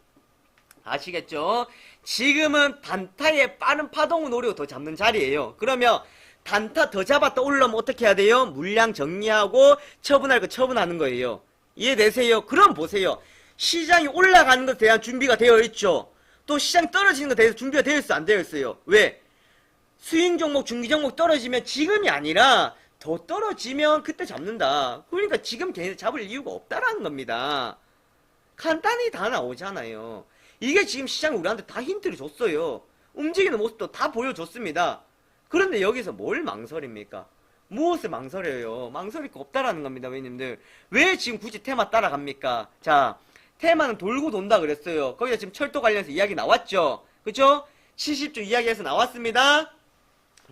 아시겠죠? 지금은 단타의 빠른 파동을 노리고 더 잡는 자리예요. 그러면 단타 더 잡았다 올라오면 어떻게 해야 돼요? 물량 정리하고 처분할 거 처분하는 거예요. 이해되세요? 그럼 보세요. 시장이 올라가는 것에 대한 준비가 되어 있죠. 또 시장이 떨어지는 것에 대해서 준비가 되어 있어, 안 되어 있어요? 왜? 스윙 종목, 중기 종목 떨어지면 지금이 아니라 더 떨어지면 그때 잡는다. 그러니까 지금 걔네 잡을 이유가 없다라는 겁니다. 간단히 다 나오잖아요. 이게 지금 시장이 우리한테 다 힌트를 줬어요. 움직이는 모습도 다 보여줬습니다. 그런데 여기서 뭘 망설입니까? 무엇을 망설여요? 망설일 거 없다라는 겁니다, 회원님들. 왜 지금 굳이 테마 따라갑니까? 자, 테마는 돌고 돈다 그랬어요. 거기다 지금 철도 관련해서 이야기 나왔죠? 그쵸? 70주 이야기해서 나왔습니다.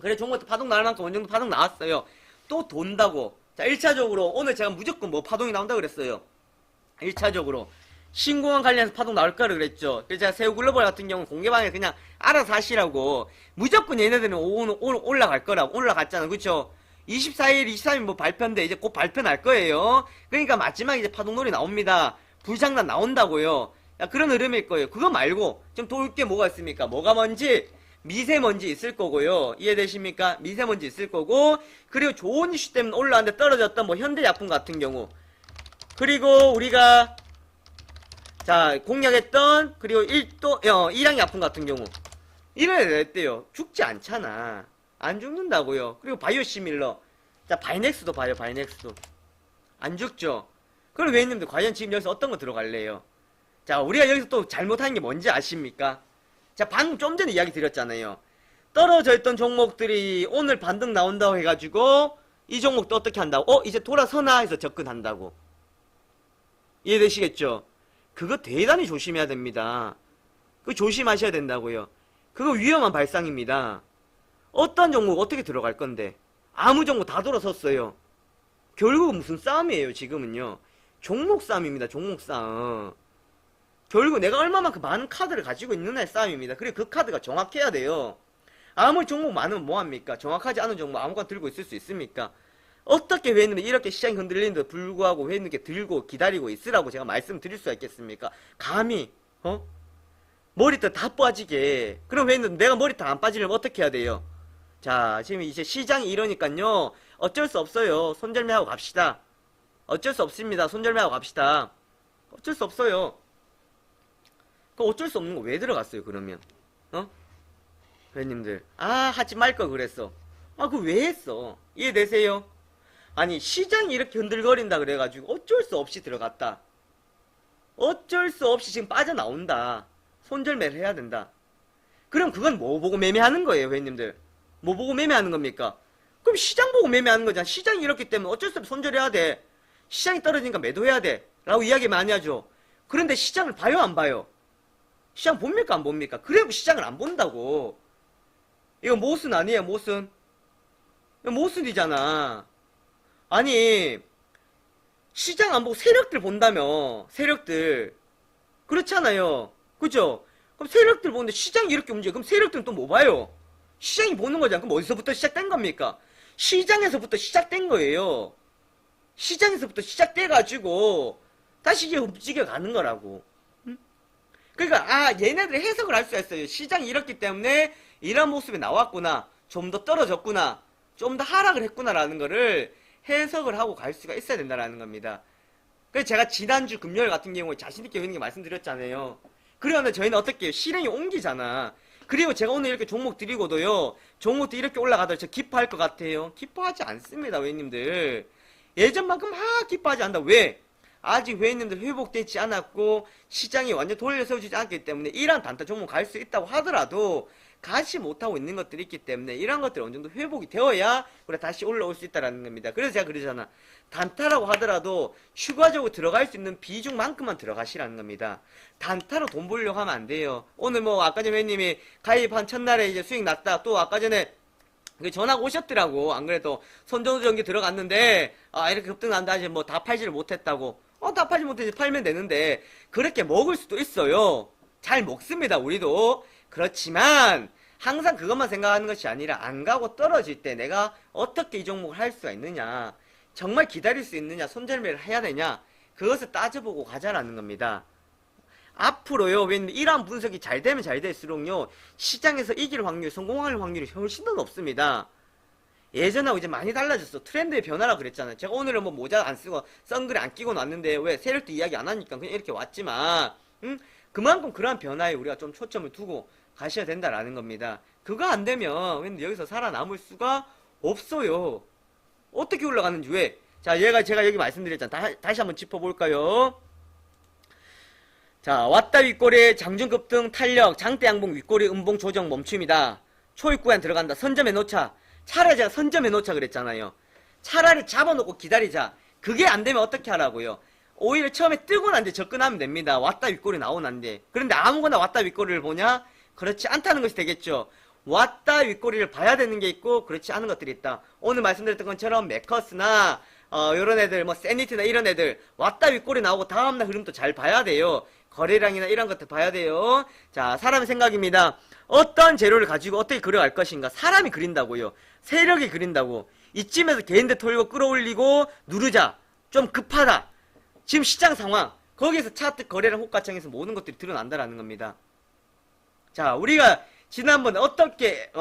그래, 종목도 파동 나올 만큼 어느 정도 파동 나왔어요. 또 돈다고. 자, 1차적으로 오늘 제가 무조건 뭐 파동이 나온다 그랬어요. 1차적으로 신공항 관련해서 파동 나올 거라 그랬죠. 그래서 제가 세우글로벌 같은 경우는 공개방에 그냥 알아서 하시라고. 무조건 얘네들은 오늘 올라갈 거라고. 올라갔잖아, 그쵸? 24일, 23일 뭐 발표인데 이제 곧 발표 날 거예요. 그러니까 마지막에 이제 파동놀이 나옵니다. 불장난 나온다고요. 야, 그런 흐름일 거예요. 그거 말고 좀 도울 게 뭐가 있습니까? 뭐가 뭔지 미세먼지 있을 거고요. 이해되십니까? 미세먼지 있을 거고, 그리고 좋은 이슈 때문에 올라왔는데 떨어졌던 뭐 현대약품 같은 경우, 그리고 우리가 자 공략했던 그리고 1양약품 같은 경우 이래야 됐대요. 죽지 않잖아. 안 죽는다고요. 그리고 바이오시밀러, 자 바이넥스도 봐요. 바이넥스도 안 죽죠. 그럼 왜님들 과연 지금 여기서 어떤 거 들어갈래요? 자, 우리가 여기서 또 잘못한 게 뭔지 아십니까? 자, 방금 좀 전에 이야기 드렸잖아요. 떨어져 있던 종목들이 오늘 반등 나온다고 해가지고 이 종목도 어떻게 한다고? 이제 돌아서나 해서 접근한다고. 이해되시겠죠? 그거 대단히 조심해야 됩니다. 그거 조심하셔야 된다고요. 그거 위험한 발상입니다. 어떤 종목 어떻게 들어갈 건데? 아무 종목 다 돌아섰어요. 결국은 무슨 싸움이에요, 지금은요. 종목 싸움입니다, 종목 싸움. 결국 내가 얼마만큼 많은 카드를 가지고 있느냐의 싸움입니다. 그리고 그 카드가 정확해야 돼요. 아무리 종목 많으면 뭐합니까? 정확하지 않은 종목 아무거나 들고 있을 수 있습니까? 어떻게 회원님이 이렇게 시장이 흔들리는데도 불구하고 회원님께 들고 기다리고 있으라고 제가 말씀드릴 수가 있겠습니까? 감히 머리털 다 빠지게. 그럼 회원님 내가 머리털 안 빠지려면 어떻게 해야 돼요? 자, 지금 이제 시장이 이러니까요, 어쩔 수 없어요. 손절매하고 갑시다. 어쩔 수 없습니다. 손절매하고 갑시다. 어쩔 수 없어요. 그 어쩔 수 없는 거 왜 들어갔어요, 그러면? 회원님들. 하지 말 걸 그랬어. 그거 왜 했어? 이해되세요? 아니, 시장이 이렇게 흔들거린다 그래가지고 어쩔 수 없이 들어갔다. 어쩔 수 없이 지금 빠져나온다. 손절매를 해야 된다. 그럼 그건 뭐 보고 매매하는 거예요, 회원님들? 뭐 보고 매매하는 겁니까? 그럼 시장 보고 매매하는 거잖아. 시장이 이렇기 때문에 어쩔 수 없이 손절해야 돼. 시장이 떨어지니까 매도해야 돼. 라고 이야기 많이 하죠. 그런데 시장을 봐요, 안 봐요? 시장 봅니까, 안 봅니까? 그래도 시장을 안 본다고. 이거 모순 아니에요, 모순? 이거 모순이잖아. 아니, 시장 안 보고 세력들 본다며. 세력들. 그렇잖아요. 그죠? 그럼 세력들 보는데 시장이 이렇게 움직여. 그럼 세력들은 또 뭐 봐요? 시장이 보는 거잖아. 그럼 어디서부터 시작된 겁니까? 시장에서부터 시작된 거예요. 시장에서부터 시작돼가지고 다시 이게 움직여 가는 거라고. 응? 그러니까 얘네들이 해석을 할 수가 있어요. 시장이 이렇기 때문에 이런 모습이 나왔구나. 좀 더 떨어졌구나. 좀 더 하락을 했구나라는 거를 해석을 하고 갈 수가 있어야 된다라는 겁니다. 그래서 제가 지난주 금요일 같은 경우에 자신있게 있는 게 말씀드렸잖아요. 그러면 저희는 어떻게 해요? 실행이 옮기잖아. 그리고 제가 오늘 이렇게 종목 드리고도요, 종목도 이렇게 올라가더라도 저 기뻐할 것 같아요? 기뻐하지 않습니다, 회원님들. 예전만큼 막 기뻐하지 않는다. 왜? 아직 회원님들 회복되지 않았고 시장이 완전 돌려세워지지 않기 때문에 이러한 단타 종목 갈 수 있다고 하더라도 가지 못하고 있는 것들이 있기 때문에 이런 것들이 어느 정도 회복이 되어야 우리가 다시 올라올 수 있다는 겁니다. 그래서 제가 그러잖아. 단타라고 하더라도 추가적으로 들어갈 수 있는 비중만큼만 들어가시라는 겁니다. 단타로 돈 벌려고 하면 안 돼요. 오늘 뭐 아까 전에 회원님이 가입한 첫날에 이제 수익 났다. 또 아까 전에 전화가 오셨더라고. 안 그래도 손정전기 들어갔는데 이렇게 급등 난다. 이제 뭐 다 팔지를 못했다고. 다 팔지 못해서 팔면 되는데 그렇게 먹을 수도 있어요. 잘 먹습니다, 우리도. 그렇지만 항상 그것만 생각하는 것이 아니라 안 가고 떨어질 때 내가 어떻게 이 종목을 할 수가 있느냐, 정말 기다릴 수 있느냐, 손절매를 해야 되냐, 그것을 따져보고 가자라는 겁니다. 앞으로요, 이러한 분석이 잘 되면 잘 될수록요, 시장에서 이길 확률, 성공할 확률이 훨씬 더 높습니다. 예전하고 이제 많이 달라졌어. 트렌드의 변화라 그랬잖아요. 제가 오늘은 뭐 모자 안 쓰고 선글을 안 끼고 왔는데 왜 세력도 이야기 안 하니까 그냥 이렇게 왔지만, 그만큼 그러한 변화에 우리가 좀 초점을 두고 가셔야 된다라는 겁니다. 그거 안 되면 여기서 살아남을 수가 없어요. 어떻게 올라가는지. 왜? 자, 제가 여기 말씀드렸잖아. 다시 한번 짚어볼까요? 자, 왔다 윗꼬리 장중급등 탄력 장대 양봉 윗꼬리 음봉 조정 멈춤이다. 초입 구간 들어간다. 선점해 놓자. 차라리 제가 선점해 놓자 그랬잖아요. 차라리 잡아놓고 기다리자. 그게 안 되면 어떻게 하라고요? 오히려 처음에 뜨고 난 뒤에 접근하면 됩니다. 왔다 윗꼬리 나오는데. 그런데 아무거나 왔다 윗꼬리를 보냐? 그렇지 않다는 것이 되겠죠. 왔다 윗꼬리를 봐야 되는 게 있고 그렇지 않은 것들이 있다. 오늘 말씀드렸던 것처럼 메커스나 요런 애들, 뭐 세니티나 이런 애들 왔다 윗꼬리 나오고 다음날 흐름도 잘 봐야 돼요. 거래량이나 이런 것들 봐야 돼요. 자, 사람의 생각입니다. 어떤 재료를 가지고 어떻게 그려갈 것인가. 사람이 그린다고요. 세력이 그린다고. 이쯤에서 개인들 털고 끌어올리고 누르자. 좀 급하다. 지금 시장 상황. 거기에서 차트 거래량 호가창에서 모든 것들이 드러난다라는 겁니다. 자, 우리가 지난번에 어떻게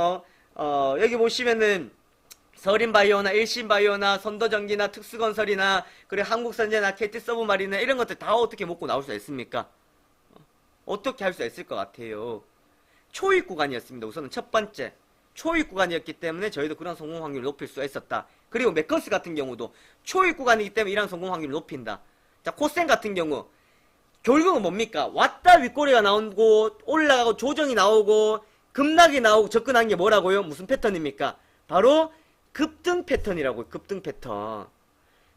여기 보시면은 서린바이오나 일신바이오나 선도전기나 특수건설이나 그리고 한국선제나 KT서브마린이나 이런 것들 다 어떻게 먹고 나올 수 있습니까? 어떻게 할 수 있을 것 같아요? 초입 구간이었습니다. 우선은 첫 번째 초입 구간이었기 때문에 저희도 그런 성공 확률을 높일 수가 있었다. 그리고 메커스 같은 경우도 초입 구간이기 때문에 이런 성공 확률을 높인다. 자, 코센 같은 경우 결국은 뭡니까? 왔다 윗꼬리가 나오고 올라가고 조정이 나오고 급락이 나오고 접근한 게 뭐라고요? 무슨 패턴입니까? 바로 급등 패턴이라고요. 급등 패턴.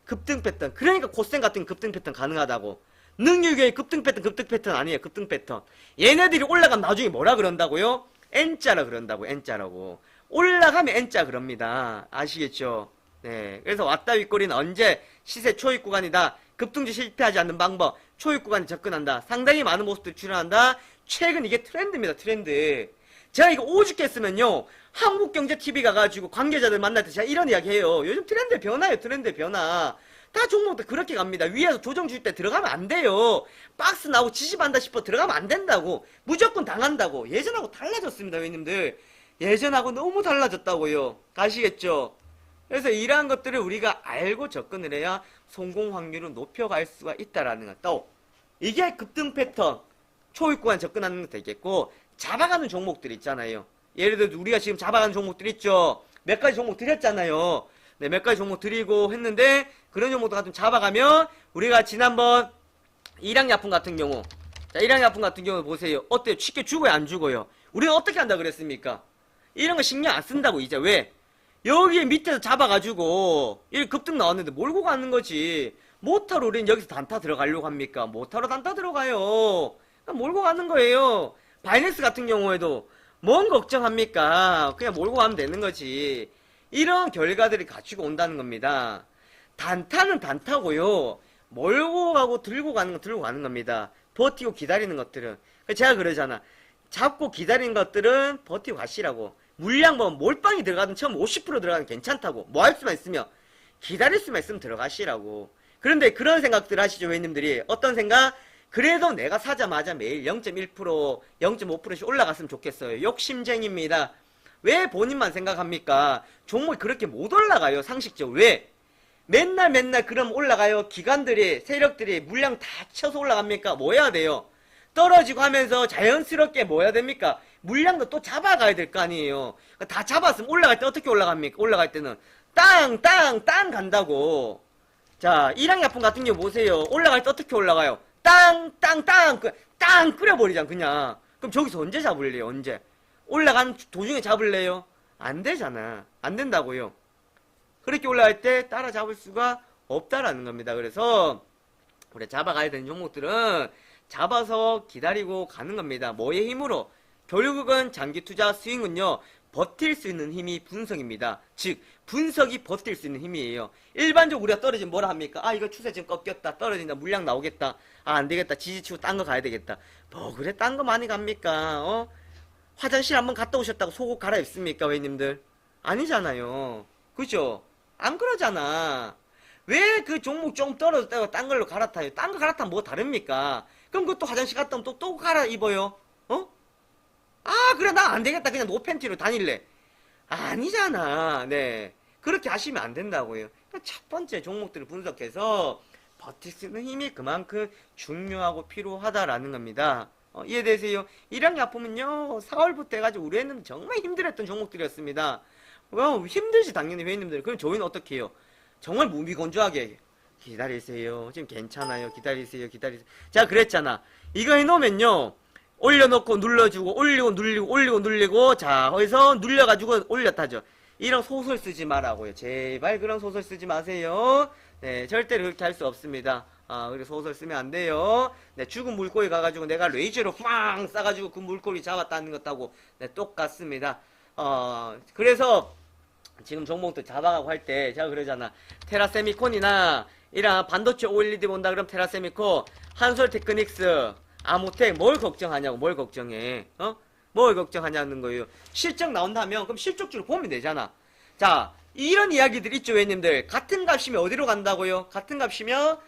급등 패턴. 그러니까 코센 같은 급등 패턴 가능하다고. 능률교의 급등 패턴 아니에요. 급등 패턴. 얘네들이 올라가면 나중에 뭐라 그런다고요? N자라 그런다고. N자라고. 올라가면 N자 그럽니다. 아시겠죠? 네. 그래서 왔다 윗꼬리는 언제 시세 초입 구간이다. 급등주 실패하지 않는 방법. 초입 구간에 접근한다. 상당히 많은 모습들이 출현한다. 최근 이게 트렌드입니다. 트렌드. 제가 이거 오죽 했으면요, 한국경제TV 가가지고 관계자들 만날 때 제가 이런 이야기 해요. 요즘 트렌드 변화예요. 트렌드 변화. 다 종목들 그렇게 갑니다. 위에서 조정 줄 때 들어가면 안 돼요. 박스 나오고 지지반다 싶어 들어가면 안 된다고. 무조건 당한다고. 예전하고 달라졌습니다, 회원님들. 예전하고 너무 달라졌다고요. 가시겠죠? 그래서 이러한 것들을 우리가 알고 접근을 해야 성공 확률을 높여갈 수가 있다라는 것. 또 이게 급등 패턴, 초입 구간 접근하는 것도 있겠고, 잡아가는 종목들 있잖아요. 예를 들어 우리가 지금 잡아가는 종목들 있죠. 몇 가지 종목 드렸잖아요. 네, 몇 가지 종목 드리고 했는데 그런 종목도 같은 잡아가면 우리가 지난번 일양약품 같은 경우, 자, 일양약품 같은 경우 보세요. 어때요? 쉽게 죽어요, 안 죽어요? 우리는 어떻게 한다 그랬습니까? 이런 거 신경 안 쓴다고. 이제 왜? 여기 밑에서 잡아가지고 이 급등 나왔는데 몰고 가는 거지. 못하러 우리는 여기서 단타 들어가려고 합니까? 못하러 단타 들어가요. 몰고 가는 거예요. 바이낸스 같은 경우에도 뭔 걱정합니까? 그냥 몰고 가면 되는 거지. 이런 결과들이 갖추고 온다는 겁니다. 단타는 단타고요. 몰고 가고 들고 가는 건 들고 가는 겁니다. 버티고 기다리는 것들은. 제가 그러잖아. 잡고 기다리는 것들은 버티고 가시라고. 물량 뭐 몰빵이 들어가든 처음 50% 들어가든 괜찮다고. 뭐 할 수만 있으면 기다릴 수만 있으면 들어가시라고. 그런데 그런 생각들 하시죠, 회원님들이. 어떤 생각? 그래도 내가 사자마자 매일 0.1%, 0.5%씩 올라갔으면 좋겠어요. 욕심쟁입니다. 왜 본인만 생각합니까? 종목이 그렇게 못 올라가요, 상식적으로. 왜? 맨날 그럼 올라가요. 기관들이, 세력들이 물량 다 쳐서 올라갑니까? 뭐 해야 돼요? 떨어지고 하면서 자연스럽게 뭐 해야 됩니까? 물량도 또 잡아가야 될 거 아니에요. 다 잡았으면 올라갈 때 어떻게 올라갑니까? 올라갈 때는 땅 간다고. 자, 일양약품 같은 경우 보세요. 올라갈 때 어떻게 올라가요? 땅 끓여버리잖아, 그냥. 그럼 저기서 언제 잡을래요, 언제? 올라간 도중에 잡을래요? 안 되잖아. 안 된다고요. 그렇게 올라갈 때 따라잡을 수가 없다라는 겁니다. 그래서 우리 잡아가야 되는 종목들은 잡아서 기다리고 가는 겁니다. 뭐의 힘으로? 결국은 장기 투자 스윙은요, 버틸 수 있는 힘이 분석입니다. 즉 분석이 버틸 수 있는 힘이에요. 일반적으로 우리가 떨어지면 뭐라 합니까? 아, 이거 추세 지금 꺾였다, 떨어진다, 물량 나오겠다, 아, 안되겠다, 지지치고 딴 거 가야 되겠다. 뭐 그래 딴 거 많이 갑니까? 화장실 한번 갔다 오셨다고 속옷 갈아입습니까, 회원님들? 아니잖아요. 그죠? 안 그러잖아. 왜 그 종목 좀 떨어졌다고 딴 걸로 갈아타요? 딴 거 갈아타면 뭐 다릅니까? 그럼 그것도 화장실 갔다 오면 또 갈아입어요? 아, 그래, 나 안 되겠다. 그냥 노팬티로 다닐래. 아니잖아. 네. 그렇게 하시면 안 된다고요. 첫 번째 종목들을 분석해서 버틸 수 있는 힘이 그만큼 중요하고 필요하다라는 겁니다. 이해되세요? 일양약품은요, 4월부터 해가지고 우리 회원님 정말 힘들었던 종목들이었습니다. 힘들지, 당연히 회원님들. 그럼 저희는 어떻게 해요? 정말 무미건조하게 기다리세요. 지금 괜찮아요. 기다리세요. 제가 그랬잖아. 이거 해놓으면요, 올려놓고 눌러주고 올리고 눌리고 자, 거기서 눌려가지고 올렸다죠. 이런 소설 쓰지 말라고요. 제발 그런 소설 쓰지 마세요. 네, 절대로 그렇게 할 수 없습니다. 그렇게 소설 쓰면 안 돼요. 네, 죽은 물고기 가가지고 내가 레이저로 팡 쏴가지고 그 물고기 잡았다는 것하고 네, 똑같습니다. 그래서 지금 종목도 잡아가고 할 때 제가 그러잖아. 테라세미콘이나 이런 반도체 OLED 본다 그럼 테라세미콘, 한솔테크닉스, 아모텍 뭘 걱정하냐고. 뭘 걱정해? 뭘 걱정하냐는 거예요. 실적 나온다면 그럼 실적주를 보면 되잖아. 자, 이런 이야기들 있죠, 회원님들. 같은 값이면 어디로 간다고요? 같은 값이면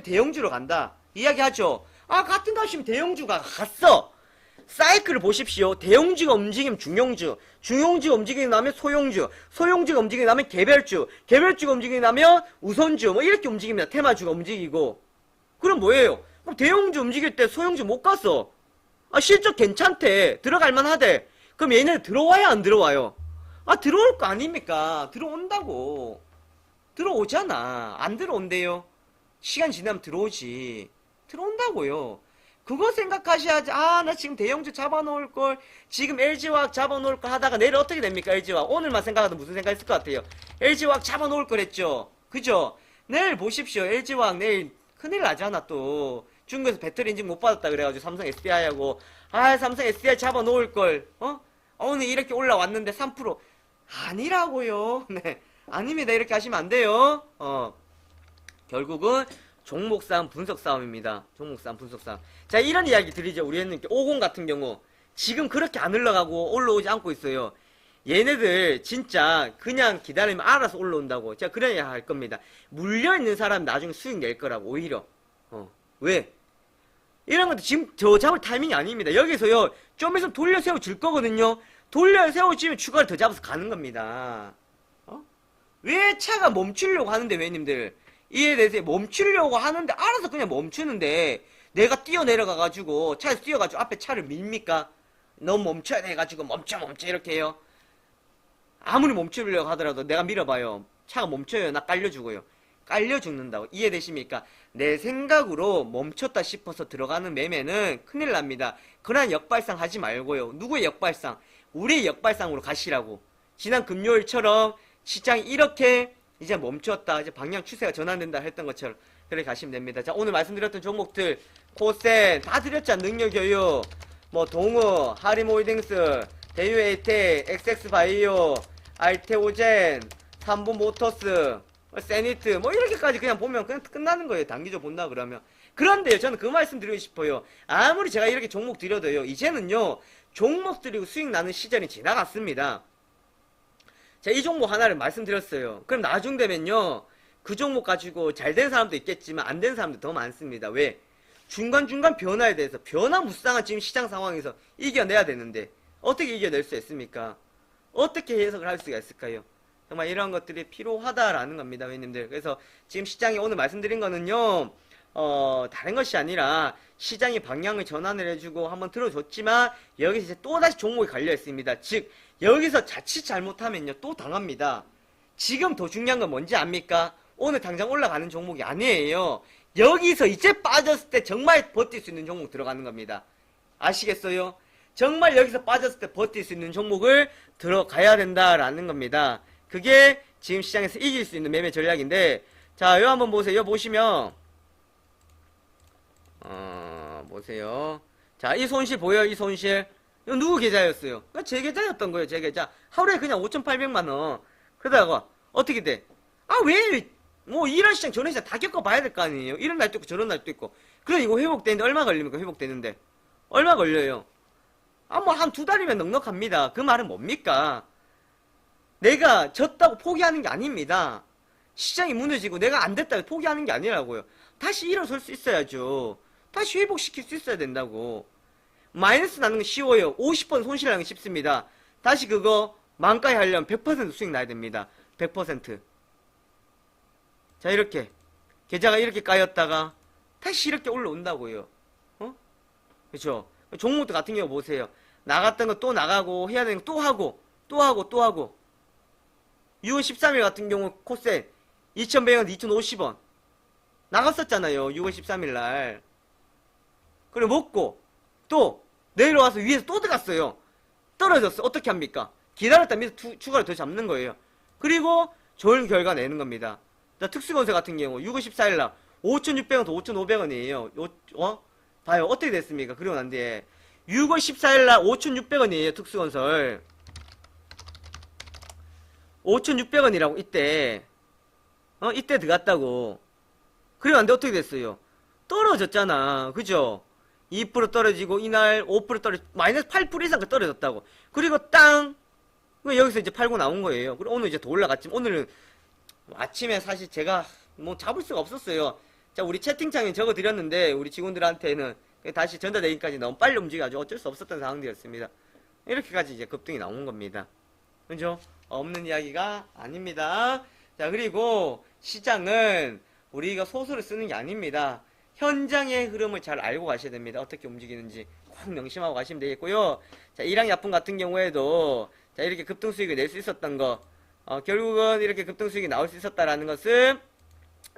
대형주로 간다. 이야기하죠. 아, 같은 값이면 대형주가 갔어. 사이클을 보십시오. 대형주가 움직이면 중용주가 움직이게 나면 소형주가 움직이게 나면 개별주가 움직이게 나면 우선주, 뭐 이렇게 움직입니다. 테마주가 움직이고. 그럼 뭐예요? 그럼 대형주 움직일 때 소형주 못 갔어. 아, 실적 괜찮대. 들어갈만 하대. 그럼 얘네 들어와야 안 들어와요? 아, 들어올 거 아닙니까? 들어온다고. 들어오잖아. 안 들어온대요. 시간 지나면 들어오지. 들어온다고요. 그거 생각하셔야지. 아, 나 지금 대형주 잡아놓을걸. 지금 LG화학 잡아놓을걸 하다가 내일 어떻게 됩니까, LG화학? 오늘만 생각하도 무슨 생각했을 것 같아요? LG화학 잡아놓을걸 했죠. 그죠? 내일 보십시오. LG화학 내일 큰일 나잖아, 또. 중국에서 배터리 인증 못 받았다 그래가지고 삼성 SDI하고, 아, 삼성 SDI 잡아놓을걸. 오늘 이렇게 올라왔는데 3%. 아니라고요. 네. 아닙니다. 이렇게 하시면 안 돼요. 결국은 종목 싸움, 분석 싸움입니다. 종목 싸움, 분석 싸움. 자, 이런 이야기 드리죠. 우리 회원님께. 50 같은 경우. 지금 그렇게 안 흘러가고 올라오지 않고 있어요. 얘네들 진짜 그냥 기다리면 알아서 올라온다고. 제가 그래야 할 겁니다. 물려있는 사람 나중에 수익 낼 거라고, 오히려. 왜? 이런 것도 지금 저 잡을 타이밍이 아닙니다. 여기서요, 좀 있으면 돌려 세워 줄 거거든요. 돌려 세워 주면 추가를 더 잡아서 가는 겁니다. 왜 차가 멈추려고 하는데, 회원님들. 이에 대해서 멈추려고 하는데 알아서 그냥 멈추는데 내가 뛰어내려가가지고 차에서 뛰어가지고 앞에 차를 밀니까? 너 멈춰야 돼가지고 멈춰 이렇게 해요. 아무리 멈추려고 하더라도 내가 밀어봐요. 차가 멈춰요. 나 깔려 죽어요. 깔려 죽는다고. 이해되십니까? 내 생각으로 멈췄다 싶어서 들어가는 매매는 큰일 납니다. 그런 역발상 하지 말고요. 누구의 역발상? 우리의 역발상으로 가시라고. 지난 금요일처럼 시장이 이렇게 이제 멈췄다, 이제 방향 추세가 전환된다 했던 것처럼 그렇게 가시면 됩니다. 자, 오늘 말씀드렸던 종목들 코센 다 드렸잖아. 능력교육, 뭐 동우, 하림홀딩스, 대유에이텍, 엑섹스바이오, 알테오젠, 삼분모터스 세니트 뭐 이렇게까지 그냥 보면 그냥 끝나는 거예요. 단기적 본다 그러면. 그런데요, 저는 그 말씀 드리고 싶어요. 아무리 제가 이렇게 종목 드려도요, 이제는요 종목 드리고 수익 나는 시절이 지나갔습니다. 제가 이 종목 하나를 말씀드렸어요. 그럼 나중 되면요 그 종목 가지고 잘 된 사람도 있겠지만 안 된 사람도 더 많습니다. 왜? 중간중간 변화에 대해서 변화무쌍한 지금 시장 상황에서 이겨내야 되는데 어떻게 이겨낼 수 있습니까? 어떻게 해석을 할 수가 있을까요? 정말 이런 것들이 필요하다라는 겁니다, 회원님들. 그래서 지금 시장이 오늘 말씀드린 거는요, 다른 것이 아니라 시장이 방향을 전환을 해주고 한번 들어줬지만 여기서 이제 또다시 종목이 갈려 있습니다. 즉, 여기서 자칫 잘못하면요, 또 당합니다. 지금 더 중요한 건 뭔지 압니까? 오늘 당장 올라가는 종목이 아니에요. 여기서 이제 빠졌을 때 정말 버틸 수 있는 종목 들어가는 겁니다. 아시겠어요? 정말 여기서 빠졌을 때 버틸 수 있는 종목을 들어가야 된다라는 겁니다. 그게 지금 시장에서 이길 수 있는 매매 전략인데, 자, 요 한번 보세요. 요 보시면, 보세요. 자, 이 손실 보여요? 이 손실. 이거 누구 계좌였어요? 제 계좌였던 거예요, 제 계좌. 하루에 그냥 5,800만원. 그러다가, 어떻게 돼? 아, 왜? 뭐, 이런 시장, 저런 시장 다 겪어봐야 될 거 아니에요? 이런 날도 있고, 저런 날도 있고. 그래, 이거 회복되는데 얼마 걸립니까? 회복되는데. 얼마 걸려요? 아, 뭐, 한 2달이면 넉넉합니다. 그 말은 뭡니까? 내가 졌다고 포기하는 게 아닙니다. 시장이 무너지고 내가 안 됐다고 포기하는 게 아니라고요. 다시 일어설 수 있어야죠. 다시 회복시킬 수 있어야 된다고. 마이너스 나는 건 쉬워요. 50번 손실 나는 건 쉽습니다. 다시 그거 만까지 하려면 100% 수익 나야 됩니다. 100%. 자, 이렇게 계좌가 이렇게 까였다가 다시 이렇게 올라온다고요. 그렇죠? 종목도 같은 경우 보세요. 나갔던 거 또 나가고 해야 되는 거 또 하고 또 하고 또 하고. 6월 13일 같은 경우 코센 2,100원, 2,050원 나갔었잖아요. 6월 13일 날. 그래 먹고 또 내려와서 위에서 또 들어갔어요. 떨어졌어. 어떻게 합니까? 기다렸다 밑에서 추가로 더 잡는 거예요. 그리고 좋은 결과 내는 겁니다. 자, 특수건설 같은 경우 6월 14일 날 5,600원부터 5,500원이에요. 봐요. 어떻게 됐습니까? 그리고 난 뒤에 6월 14일 날 5,600원이에요. 특수건설 5,600원이라고 이때 이때 들어갔다고. 그리고 안 돼. 어떻게 됐어요? 떨어졌잖아. 그죠? 2% 떨어지고 이날 5% 떨어지고 마이너스 8% 이상 떨어졌다고. 그리고 땅 여기서 이제 팔고 나온 거예요. 그리고 오늘 이제 더 올라갔지만 오늘은 아침에 사실 제가 뭐 잡을 수가 없었어요. 자, 우리 채팅창에 적어 드렸는데 우리 직원들한테는 다시 전달되기까지 너무 빨리 움직여가지고 어쩔 수 없었던 상황이었습니다. 이렇게까지 이제 급등이 나온 겁니다. 그죠? 없는 이야기가 아닙니다. 자, 그리고 시장은 우리가 소설을 쓰는 게 아닙니다. 현장의 흐름을 잘 알고 가셔야 됩니다. 어떻게 움직이는지 꼭 명심하고 가시면 되겠고요. 자, 일양약품 같은 경우에도 자, 이렇게 급등 수익을 낼 수 있었던 거, 결국은 이렇게 급등 수익이 나올 수 있었다라는 것은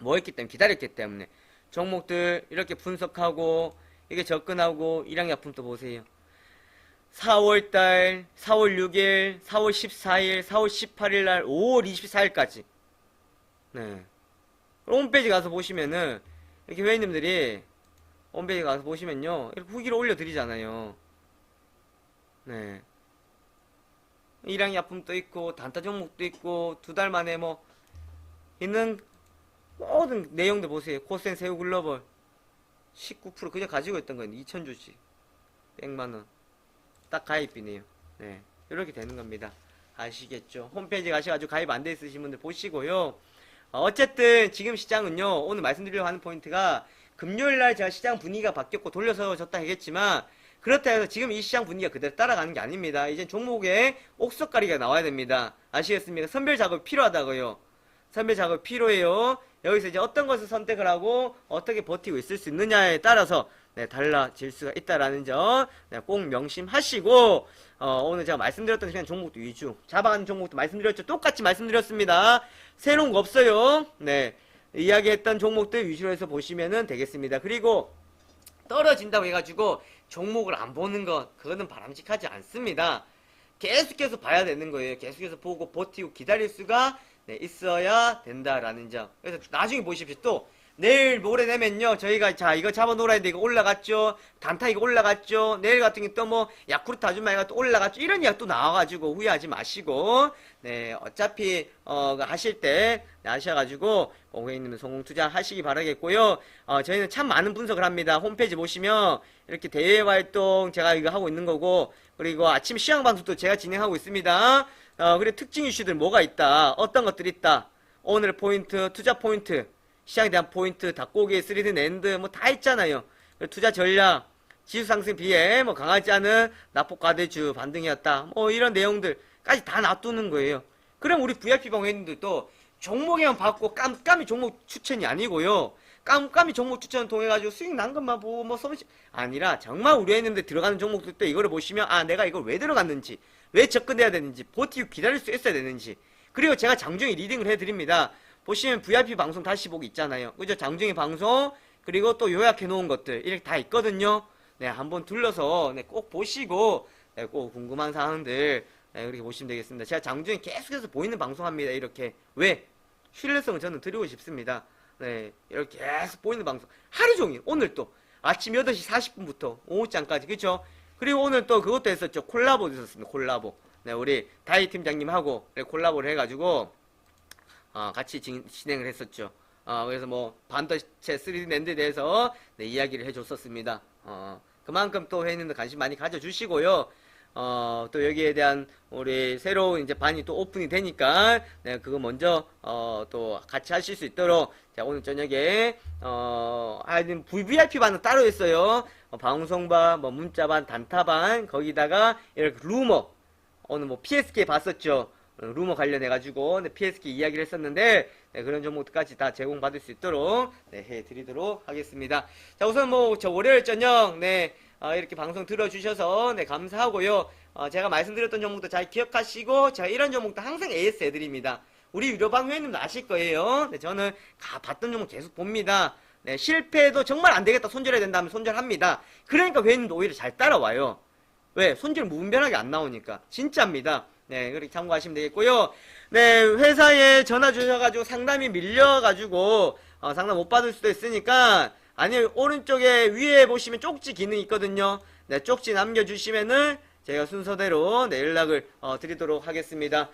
뭐였기 때문에, 기다렸기 때문에 종목들 이렇게 분석하고 이게 접근하고. 일양약품도 보세요. 4월달, 4월 6일, 4월 14일, 4월 18일 날, 5월 24일까지. 네. 홈페이지 가서 보시면은, 이렇게 회원님들이, 홈페이지 가서 보시면요, 이렇게 후기를 올려드리잖아요. 네. 일양약품도 있고, 단타 종목도 있고, 2달 만에 뭐, 있는 모든 내용들 보세요. 코센 새우 글로벌. 19% 그냥 가지고 있던 거예요. 2,000주씩. 100만원. 딱 가입비네요. 네. 이렇게 되는 겁니다. 아시겠죠? 홈페이지 가셔가지고 가입 안 돼 있으신 분들 보시고요. 어쨌든 지금 시장은요, 오늘 말씀드리려고 하는 포인트가 금요일날 제가 시장 분위기가 바뀌었고 돌려서 졌다 하겠지만 그렇다 해서 지금 이 시장 분위기가 그대로 따라가는 게 아닙니다. 이제 종목에 옥석가리가 나와야 됩니다. 아시겠습니까? 선별 작업이 필요하다고요. 선별 작업이 필요해요. 여기서 이제 어떤 것을 선택을 하고 어떻게 버티고 있을 수 있느냐에 따라서 네, 달라질 수가 있다라는 점 네, 꼭 명심하시고 오늘 제가 말씀드렸던 그냥 종목도 위주 잡아가는 종목도 말씀드렸죠. 똑같이 말씀드렸습니다. 새로운 거 없어요. 네, 이야기했던 종목들 위주로 해서 보시면 되겠습니다. 그리고 떨어진다고 해가지고 종목을 안 보는 것 그거는 바람직하지 않습니다. 계속해서 봐야 되는 거예요. 계속해서 보고 버티고 기다릴 수가 네, 있어야 된다라는 점. 그래서 나중에 보십시오. 또 내일 모레 되면요 저희가 자 이거 잡아놓으라 했는데 이거 올라갔죠, 단타 이거 올라갔죠, 내일 같은 게 또 뭐 야쿠르트 아줌마가 또 올라갔죠, 이런 이야기 또 나와가지고 후회하지 마시고, 네 어차피 하실 때 네, 하셔가지고 고객님 성공 투자 하시기 바라겠고요. 저희는 참 많은 분석을 합니다. 홈페이지 보시면 이렇게 대외 활동 제가 이거 하고 있는 거고, 그리고 아침 시황 방송도 제가 진행하고 있습니다. 그리고 특징 이슈들 뭐가 있다, 어떤 것들이 있다, 오늘 포인트, 투자 포인트, 시장에 대한 포인트, 닭고기, 3D 낸드 뭐 다 있잖아요. 투자 전략, 지수 상승 비해 뭐 강하지 않은 낙폭 과대주 반등이었다, 뭐 이런 내용들까지 다 놔두는 거예요. 그럼 우리 VIP 방송인들도 종목에만 받고 깜깜이 종목 추천이 아니고요, 깜깜이 종목 추천 통해가지고 수익 난 것만 보고 뭐 서비스 아니라 정말 우리 했는데 들어가는 종목들 때 이거를 보시면 아 내가 이걸 왜 들어갔는지, 왜 접근해야 되는지, 버티고 기다릴 수 있어야 되는지, 그리고 제가 장중에 리딩을 해드립니다. 보시면 VIP 방송 다시 보기 있잖아요. 그죠? 장중에 방송, 그리고 또 요약해 놓은 것들, 이렇게 다 있거든요. 네, 한번 둘러서, 네, 꼭 보시고, 네, 꼭 궁금한 사항들, 네, 그렇게 보시면 되겠습니다. 제가 장중에 계속해서 보이는 방송합니다. 이렇게. 왜? 신뢰성을 저는 드리고 싶습니다. 네, 이렇게 계속 보이는 방송. 하루 종일, 오늘 또, 아침 8시 40분부터 오후장까지, 그죠? 그리고 오늘 또 그것도 했었죠. 콜라보도 있었습니다. 콜라보. 네, 우리 다이 팀장님하고 콜라보를 해가지고, 같이 진행을 했었죠. 그래서 뭐 반도체 3D 낸드에 대해서 네, 이야기를 해줬었습니다. 그만큼 또 회원님들 관심 많이 가져주시고요. 또 여기에 대한 우리 새로운 이제 반이 또 오픈이 되니까 네, 그거 먼저 또 같이 하실 수 있도록 자 오늘 저녁에 하여튼 VIP 반은 따로 있어요. 방송반, 뭐 문자반, 단타반, 거기다가 이렇게 루머, 오늘 뭐 PSK 봤었죠. 루머 관련해가지고 네, PSK 이야기를 했었는데 네, 그런 종목들까지 다 제공받을 수 있도록 네, 해드리도록 하겠습니다. 자 우선 뭐 저 월요일 저녁 네 이렇게 방송 들어주셔서 네 감사하고요. 제가 말씀드렸던 종목도 잘 기억하시고 제가 이런 종목도 항상 AS 해드립니다. 우리 유료방 회원님도 아실 거예요. 네, 저는 봤던 종목 계속 봅니다. 네, 실패도 정말 안 되겠다, 손절해야 된다면 손절합니다. 그러니까 회원님도 오히려 잘 따라와요. 왜? 손절 무분별하게 안 나오니까. 진짜입니다. 네, 그렇게 참고하시면 되겠고요. 네, 회사에 전화 주셔가지고 상담이 밀려가지고, 상담 못 받을 수도 있으니까, 아니면 오른쪽에 위에 보시면 쪽지 기능이 있거든요. 네, 쪽지 남겨주시면은 제가 순서대로 네, 연락을 드리도록 하겠습니다.